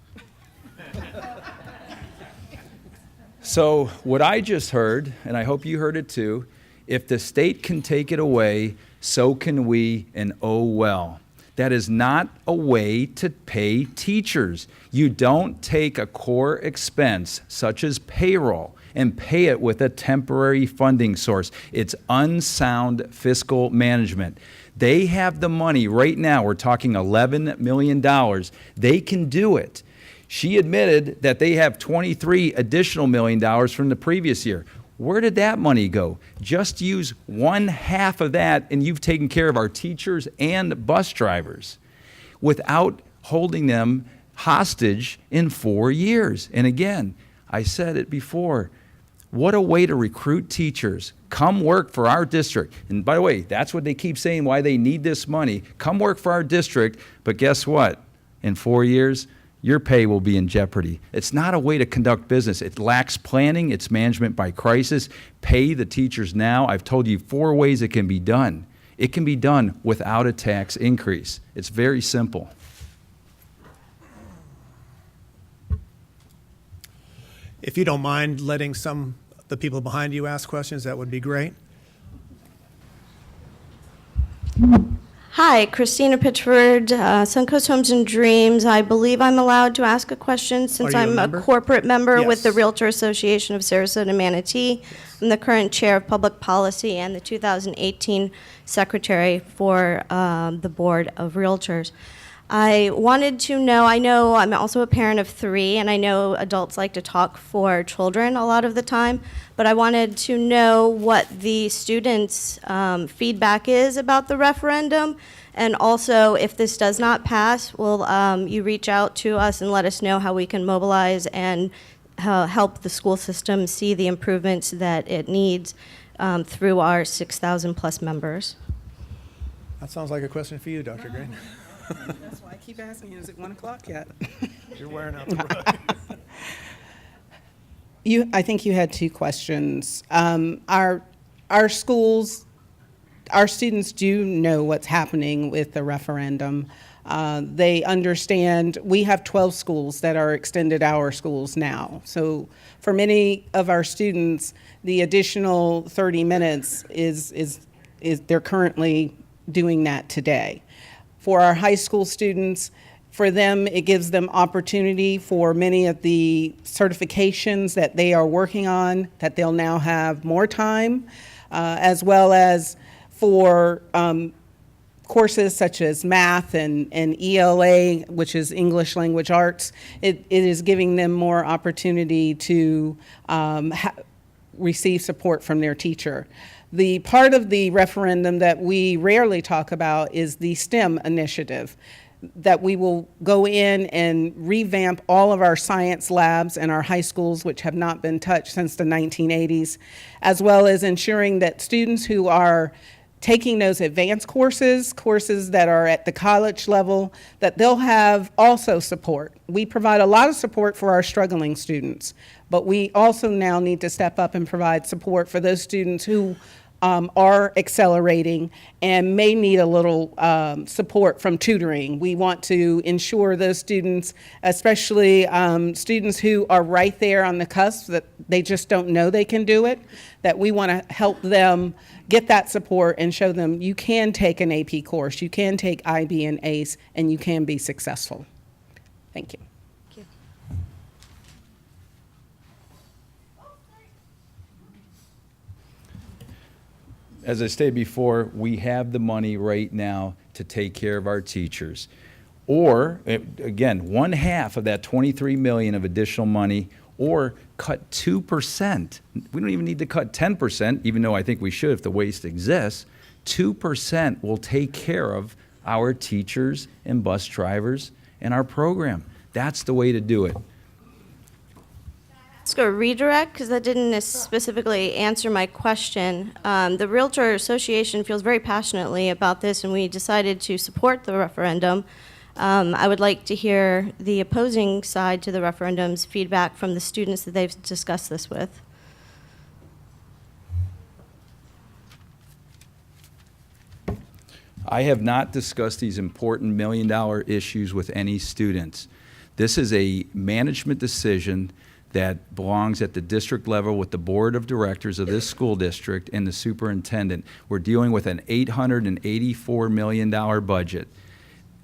Speaker 4: So what I just heard, and I hope you heard it too, if the state can take it away, so can we, and oh well. That is not a way to pay teachers. You don't take a core expense, such as payroll, and pay it with a temporary funding source. It's unsound fiscal management. They have the money right now. We're talking $11 million. They can do it. She admitted that they have $23 additional million from the previous year. Where did that money go? Just use 1/2 of that and you've taken care of our teachers and bus drivers without holding them hostage in 4 years. And again, I said it before, what a way to recruit teachers. Come work for our district. And by the way, that's what they keep saying, why they need this money. Come work for our district, but guess what? In 4 years, your pay will be in jeopardy. It's not a way to conduct business. It lacks planning. It's management by crisis. Pay the teachers now. I've told you 4 ways it can be done. It can be done without a tax increase. It's very simple.
Speaker 1: If you don't mind letting some of the people behind you ask questions, that would be great.
Speaker 11: Hi, Christina Pitchford, Suncoast Homes and Dreams. I believe I'm allowed to ask a question since
Speaker 1: Are you a
Speaker 11: I'm
Speaker 1: member?
Speaker 11: corporate member with the
Speaker 1: Yes.
Speaker 11: Realtor Association of Sarasota and Manatee. I'm the current chair of public policy and the 2018 secretary for the Board of Realtors. I wanted to know, I know I'm also a parent of 3, and I know adults like to talk for children a lot of the time, but I wanted to know what the students' feedback is about the referendum, and also if this does not pass, will you reach out to us and let us know how we can mobilize and help the school system see the improvements that it needs through our 6,000 plus members?
Speaker 1: That sounds like a question for you, Dr. Green.
Speaker 5: That's why I keep asking, is it 1 o'clock yet?
Speaker 1: You're wearing out the rug.
Speaker 5: I think you had 2 questions. Our schools, our students do know what's happening with the referendum. They understand, we have 12 schools that are extended hour schools now. So for many of our students, the additional 30 minutes is they're currently doing that today. For our high school students, for them, it gives them opportunity for many of the certifications that they are working on, that they'll now have more time, as well as for courses such as math and ELA, which is English Language Arts. It is giving them more opportunity to receive support from their teacher. The part of the referendum that we rarely talk about is the STEM initiative, that we will go in and revamp all of our science labs in our high schools, which have not been touched since the 1980s, as well as ensuring that students who are taking those advanced courses that are at the college level, that they'll have also support. We provide a lot of support for our struggling students, but we also now need to step up and provide support for those students who are accelerating and may need a little support from tutoring. We want to ensure those students, especially students who are right there on the cusp, that they just don't know they can do it, that we want to help them get that support and show them you can take an AP course, you can take IB and ACE, and you can be successful. Thank you.
Speaker 4: As I stated before, we have the money right now to take care of our teachers. Or, again, 1/2 of that 23 million of additional money, or cut 2%. We don't even need to cut 10%, even though I think we should if the waste exists. 2% will take care of our teachers and bus drivers and our program. That's the way to do it.
Speaker 11: Let's go redirect, because that didn't specifically answer my question. The Realtor Association feels very passionately about this, and we decided to support the referendum. I would like to hear the opposing side to the referendum's feedback from the students that they've discussed this with.
Speaker 4: I have not discussed these important million-dollar issues with any students. This is a management decision that belongs at the district level with the board of directors of this school district and the superintendent. We're dealing with an $884 million budget.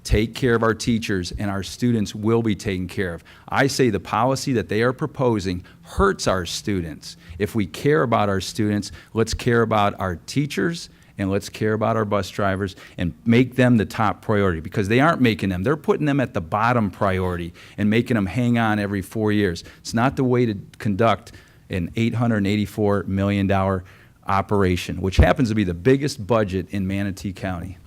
Speaker 4: Take care of our teachers, and our students will be taken care of. I say the policy that they are proposing hurts our students. If we care about our students, let's care about our teachers, and let's care about our bus drivers and make them the top priority, because they aren't making them. They're putting them at the bottom priority and making them hang on every 4 years. It's not the way to conduct an $884 million operation, which happens to be the biggest budget in Manatee County.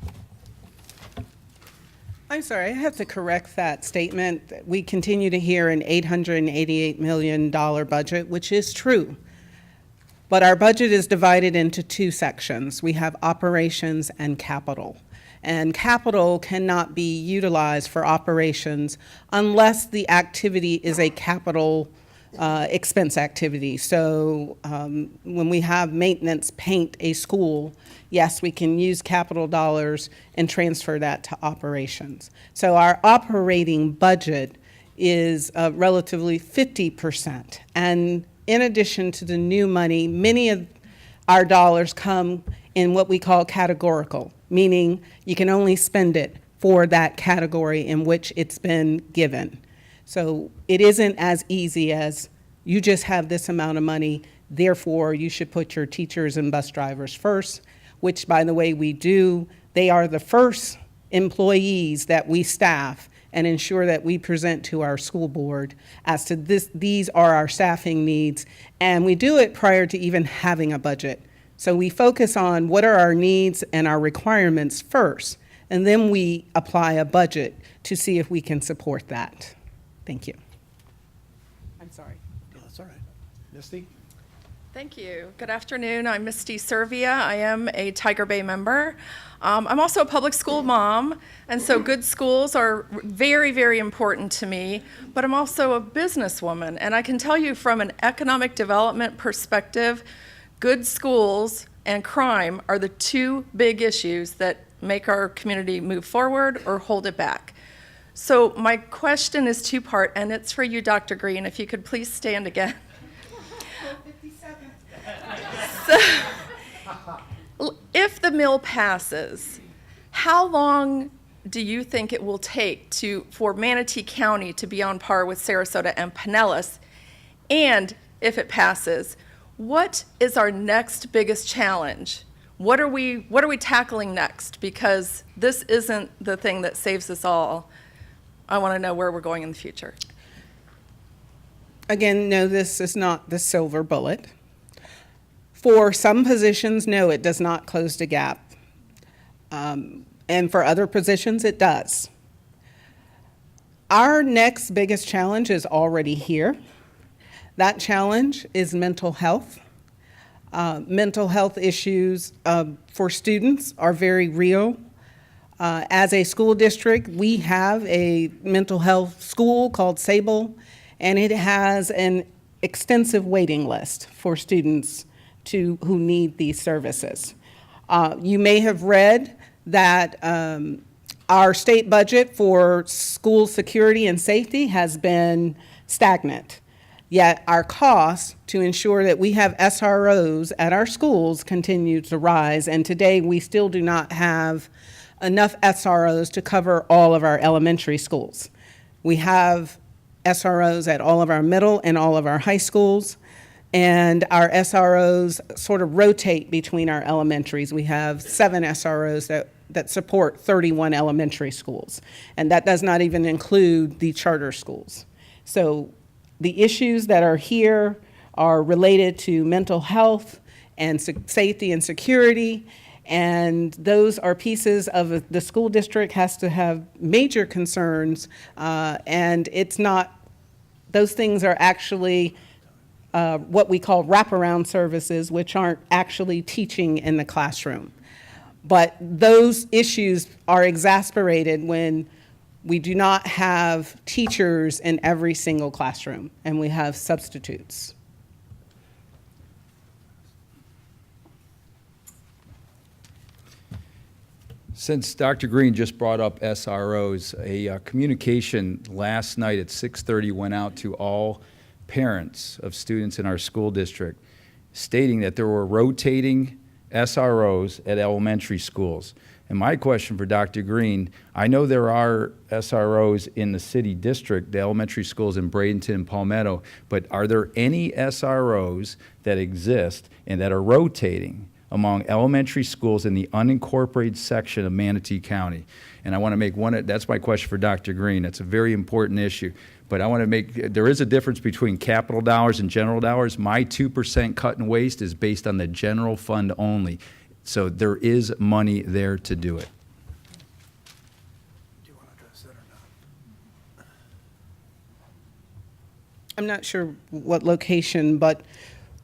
Speaker 5: I'm sorry, I have to correct that statement. We continue to hear an $888 million budget, which is true. But our budget is divided into two sections. We have operations and capital. And capital cannot be utilized for operations unless the activity is a capital expense activity. So when we have maintenance paint a school, yes, we can use capital dollars and transfer that to operations. So our operating budget is relatively 50%. And in addition to the new money, many of our dollars come in what we call categorical, meaning you can only spend it for that category in which it's been given. So it isn't as easy as you just have this amount of money, therefore you should put your teachers and bus drivers first, which, by the way, we do. They are the first employees that we staff and ensure that we present to our school board as to these are our staffing needs, and we do it prior to even having a budget. So we focus on what are our needs and our requirements first, and then we apply a budget to see if we can support that. Thank you. I'm sorry.
Speaker 1: No, that's all right. Misty?
Speaker 12: Thank you. Good afternoon. I'm Misty Servia. I am a Tiger Bay member. I'm also a public school mom, and so good schools are very, very important to me, but I'm also a businesswoman, and I can tell you from an economic development perspective, good schools and crime are the two big issues that make our community move forward or hold it back. So my question is two-part, and it's for you, Dr. Green. If you could please stand again. So, if the mill passes, how long do you think it will take for Manatee County to be on par with Sarasota and Pinellas? And if it passes, what is our next biggest challenge? What are we tackling next? Because this isn't the thing that saves us all. I want to know where we're going in the future.
Speaker 5: Again, no, this is not the silver bullet. For some positions, no, it does not close the gap. And for other positions, it does. Our next biggest challenge is already here. That challenge is mental health. Mental health issues for students are very real. As a school district, we have a mental health school called Sable, and it has an extensive waiting list for students who need these services. You may have read that our state budget for school security and safety has been stagnant, yet our costs to ensure that we have SROs at our schools continue to rise, and today we still do not have enough SROs to cover all of our elementary schools. We have SROs at all of our middle and all of our high schools, and our SROs sort of rotate between our elementaries. We have 7 SROs that support 31 elementary schools, and that does not even include the charter schools. So the issues that are here are related to mental health and safety and security, and those are pieces of the school district has to have major concerns, and it's not, those things are actually what we call wraparound services, which aren't actually teaching in the classroom. But those issues are exacerbated when we do not have teachers in every single classroom, and we have substitutes.
Speaker 4: Since Dr. Green just brought up SROs, a communication last night at 6:30 went out to all parents of students in our school district stating that there were rotating SROs at elementary schools. And my question for Dr. Green, I know there are SROs in the city district, the elementary schools in Bradenton and Palmetto, but are there any SROs that exist and that are rotating among elementary schools in the unincorporated section of Manatee County? And I want to make one, that's my question for Dr. Green. That's a very important issue. But I want to make, there is a difference between capital dollars and general dollars. My 2% cut and waste is based on the general fund only. So there is money there to do it.
Speaker 1: Do you want to address that or not?
Speaker 5: I'm not sure what location, but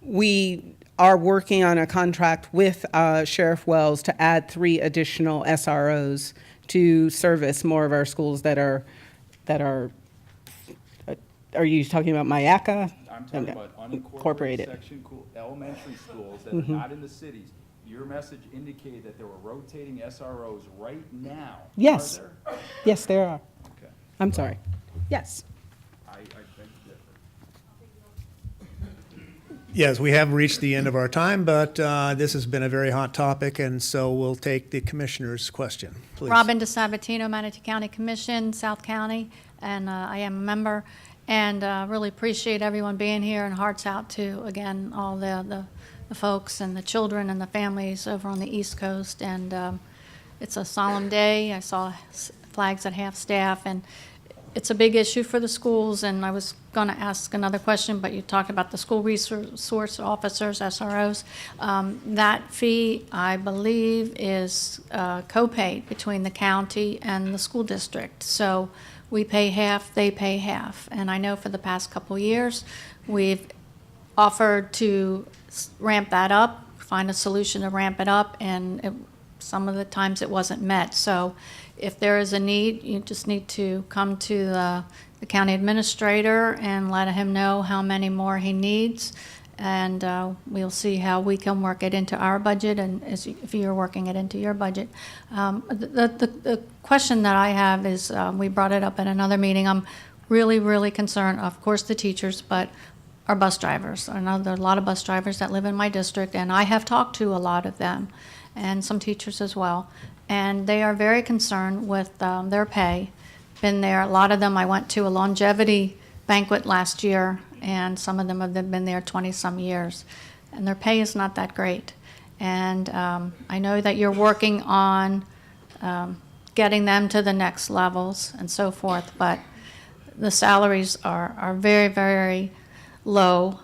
Speaker 5: we are working on a contract with Sheriff Wells to add 3 additional SROs to service more of our schools that are you talking about Mayaca?
Speaker 4: I'm talking about
Speaker 5: Incorporated.
Speaker 4: unincorporated section elementary schools that are not in the cities. Your message indicated that there were rotating SROs right now.
Speaker 5: Yes.
Speaker 4: Are there?
Speaker 5: Yes, there are.
Speaker 4: Okay.
Speaker 5: I'm sorry. Yes.
Speaker 4: I beg to differ.
Speaker 1: Yes, we have reached the end of our time, but this has been a very hot topic, and so we'll take the commissioner's question, please.
Speaker 13: Robin DeSabatino, Manatee County Commission, South County, and I am a member. And really appreciate everyone being here, and hearts out to, again, all the folks and the children and the families over on the East Coast. And it's a solemn day. I saw flags at half-staff, and it's a big issue for the schools. And I was going to ask another question, but you talked about the school resource officers, SROs. That fee, I believe, is co-paid between the county and the school district. So we pay half, they pay half. And I know for the past couple years, we've offered to ramp that up, find a solution to ramp it up, and some of the times it wasn't met. So if there is a need, you just need to come to the county administrator and let him know how many more he needs. And we'll see how we can work it into our budget, and if you're working it into your budget. The question that I have is, we brought it up at another meeting. I'm really, really concerned, of course, the teachers, but our bus drivers. I know there are a lot of bus drivers that live in my district, and I have talked to a lot of them, and some teachers as well. And they are very concerned with their pay. Been there, a lot of them, I went to a longevity banquet last year, and some of them have been there 20-some years, and their pay is not that great. And I know that you're working on getting them to the next levels and so forth, but the salaries are very, very low.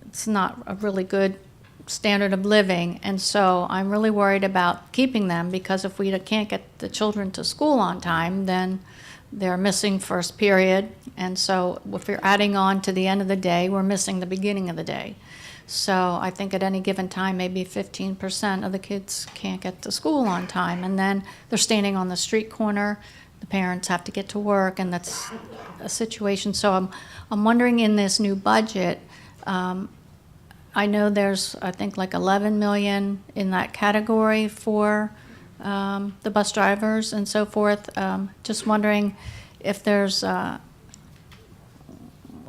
Speaker 13: It's not a really good standard of living, and so I'm really worried about keeping them, because if we can't get the children to school on time, then they're missing first period, and so if you're adding on to the end of the day, we're missing the beginning of the day. So I think at any given time, maybe 15% of the kids can't get to school on time, and then they're standing on the street corner. The parents have to get to work, and that's a situation. So I'm wondering, in this new budget, I know there's, I think, like 11 million in that category for the bus drivers and so forth. Just wondering if there's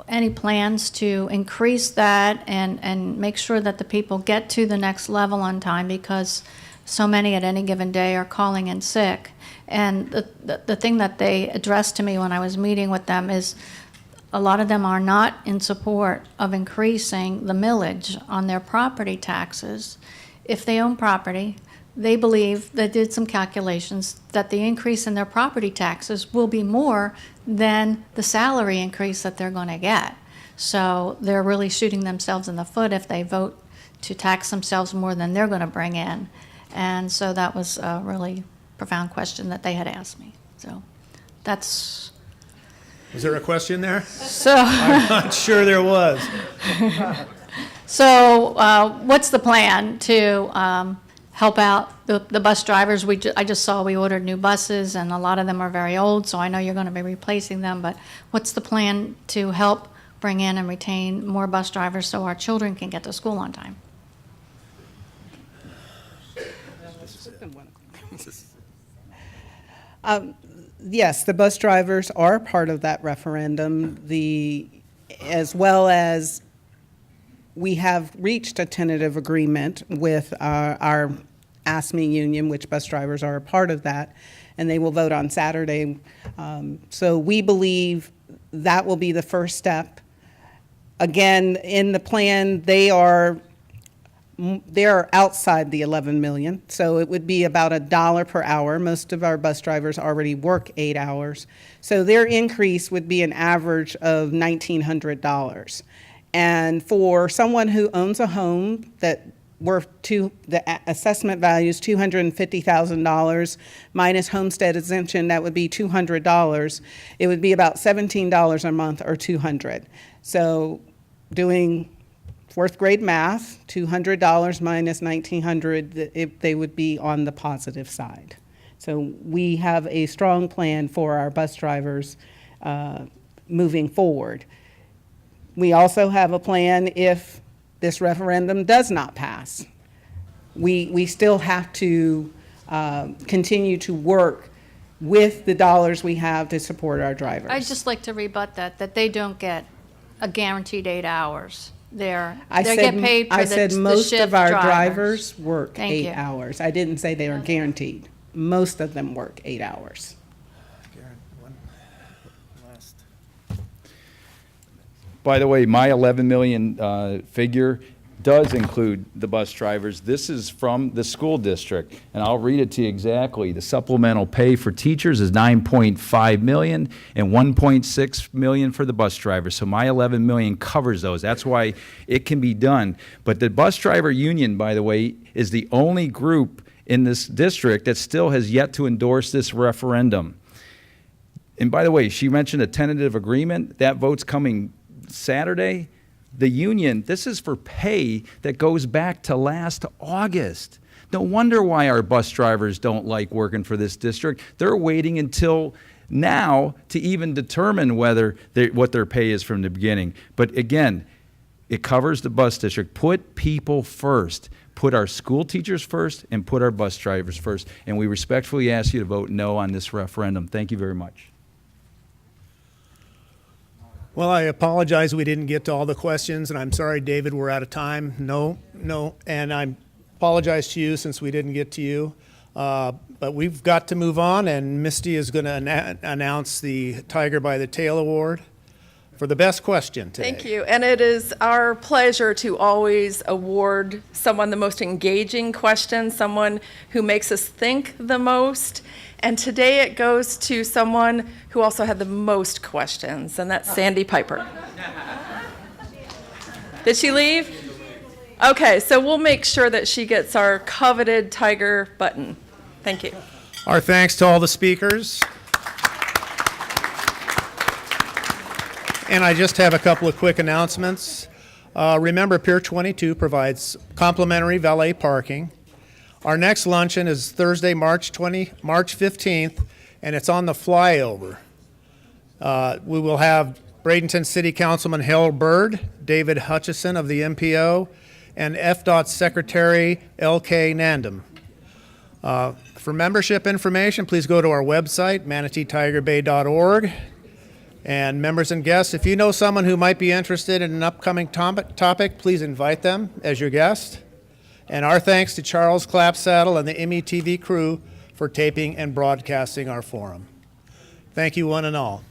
Speaker 13: any plans to increase that and make sure that the people get to the next level on time, because so many at any given day are calling in sick. And the thing that they addressed to me when I was meeting with them is a lot of them are not in support of increasing the millage on their property taxes. If they own property, they believe, they did some calculations, that the increase in their property taxes will be more than the salary increase that they're going to get. So they're really shooting themselves in the foot if they vote to tax themselves more than they're going to bring in. And so that was a really profound question that they had asked me. So that's...
Speaker 1: Was there a question there?
Speaker 13: So...
Speaker 1: I'm not sure there was.
Speaker 13: So what's the plan to help out the bus drivers? I just saw we ordered new buses, and a lot of them are very old, so I know you're going to be replacing them, but what's the plan to help bring in and retain more bus drivers so our children can get to school on time?
Speaker 5: Yes, the bus drivers are part of that referendum, as well as we have reached a tentative agreement with our ASME union, which bus drivers are a part of that, and they will vote on Saturday. So we believe that will be the first step. Again, in the plan, they are outside the 11 million, so it would be about $1 per hour. Most of our bus drivers already work 8 hours, so their increase would be an average of $1,900. And for someone who owns a home that the assessment value is $250,000 minus homestead exemption, that would be $200. It would be about $17 a month, or $200. So doing fourth grade math, $200 minus $1,900, they would be on the positive side. So we have a strong plan for our bus drivers moving forward. We also have a plan if this referendum does not pass. We still have to continue to work with the dollars we have to support our drivers.
Speaker 13: I'd just like to rebut that they don't get a guaranteed 8 hours. They
Speaker 5: said,
Speaker 13: get paid for
Speaker 5: I said most
Speaker 13: shift
Speaker 5: of our
Speaker 13: drivers.
Speaker 5: drivers work
Speaker 13: Thank
Speaker 5: 8
Speaker 13: you.
Speaker 5: hours. I didn't say they are guaranteed. Most of them work 8 hours.
Speaker 4: By the way, my 11 million figure does include the bus drivers. This is from the school district, and I'll read it to you exactly. The supplemental pay for teachers is 9.5 million and 1.6 million for the bus drivers. So my 11 million covers those. That's why it can be done. But the bus driver union, by the way, is the only group in this district that still has yet to endorse this referendum. And by the way, she mentioned a tentative agreement. That vote's coming Saturday. The union, this is for pay that goes back to last August. No wonder why our bus drivers don't like working for this district. They're waiting until now to even determine what their pay is from the beginning. But again, it covers the bus district. Put people first. Put our school teachers first and put our bus drivers first. And we respectfully ask you to vote no on this referendum. Thank you very much.
Speaker 1: Well, I apologize we didn't get to all the questions, and I'm sorry, David, we're out of time. No, and I apologize to you since we didn't get to you. But we've got to move on, and Misty is going to announce the Tiger by the Tail Award for the best question today.
Speaker 12: Thank you. And it is our pleasure to always award someone the most engaging question, someone who makes us think the most. And today it goes to someone who also had the most questions, and that's Sandy Piper. Did she leave? Okay, so we'll make sure that she gets our coveted Tiger button. Thank you.
Speaker 1: Our thanks to all the speakers. And I just have a couple of quick announcements. Remember, Pier 22 provides complimentary valet parking. Our next luncheon is Thursday, March 15th, and it's on the flyover. We will have Bradenton City Councilman Harold Byrd, David Hutchison of the MPO, and FDOT Secretary L.K. Nandam. For membership information, please go to our website, manateetigerbay.org. And members and guests, if you know someone who might be interested in an upcoming topic, please invite them as your guest. And our thanks to Charles Clapsaddle and the METV crew for taping and broadcasting our forum. Thank you, one and all.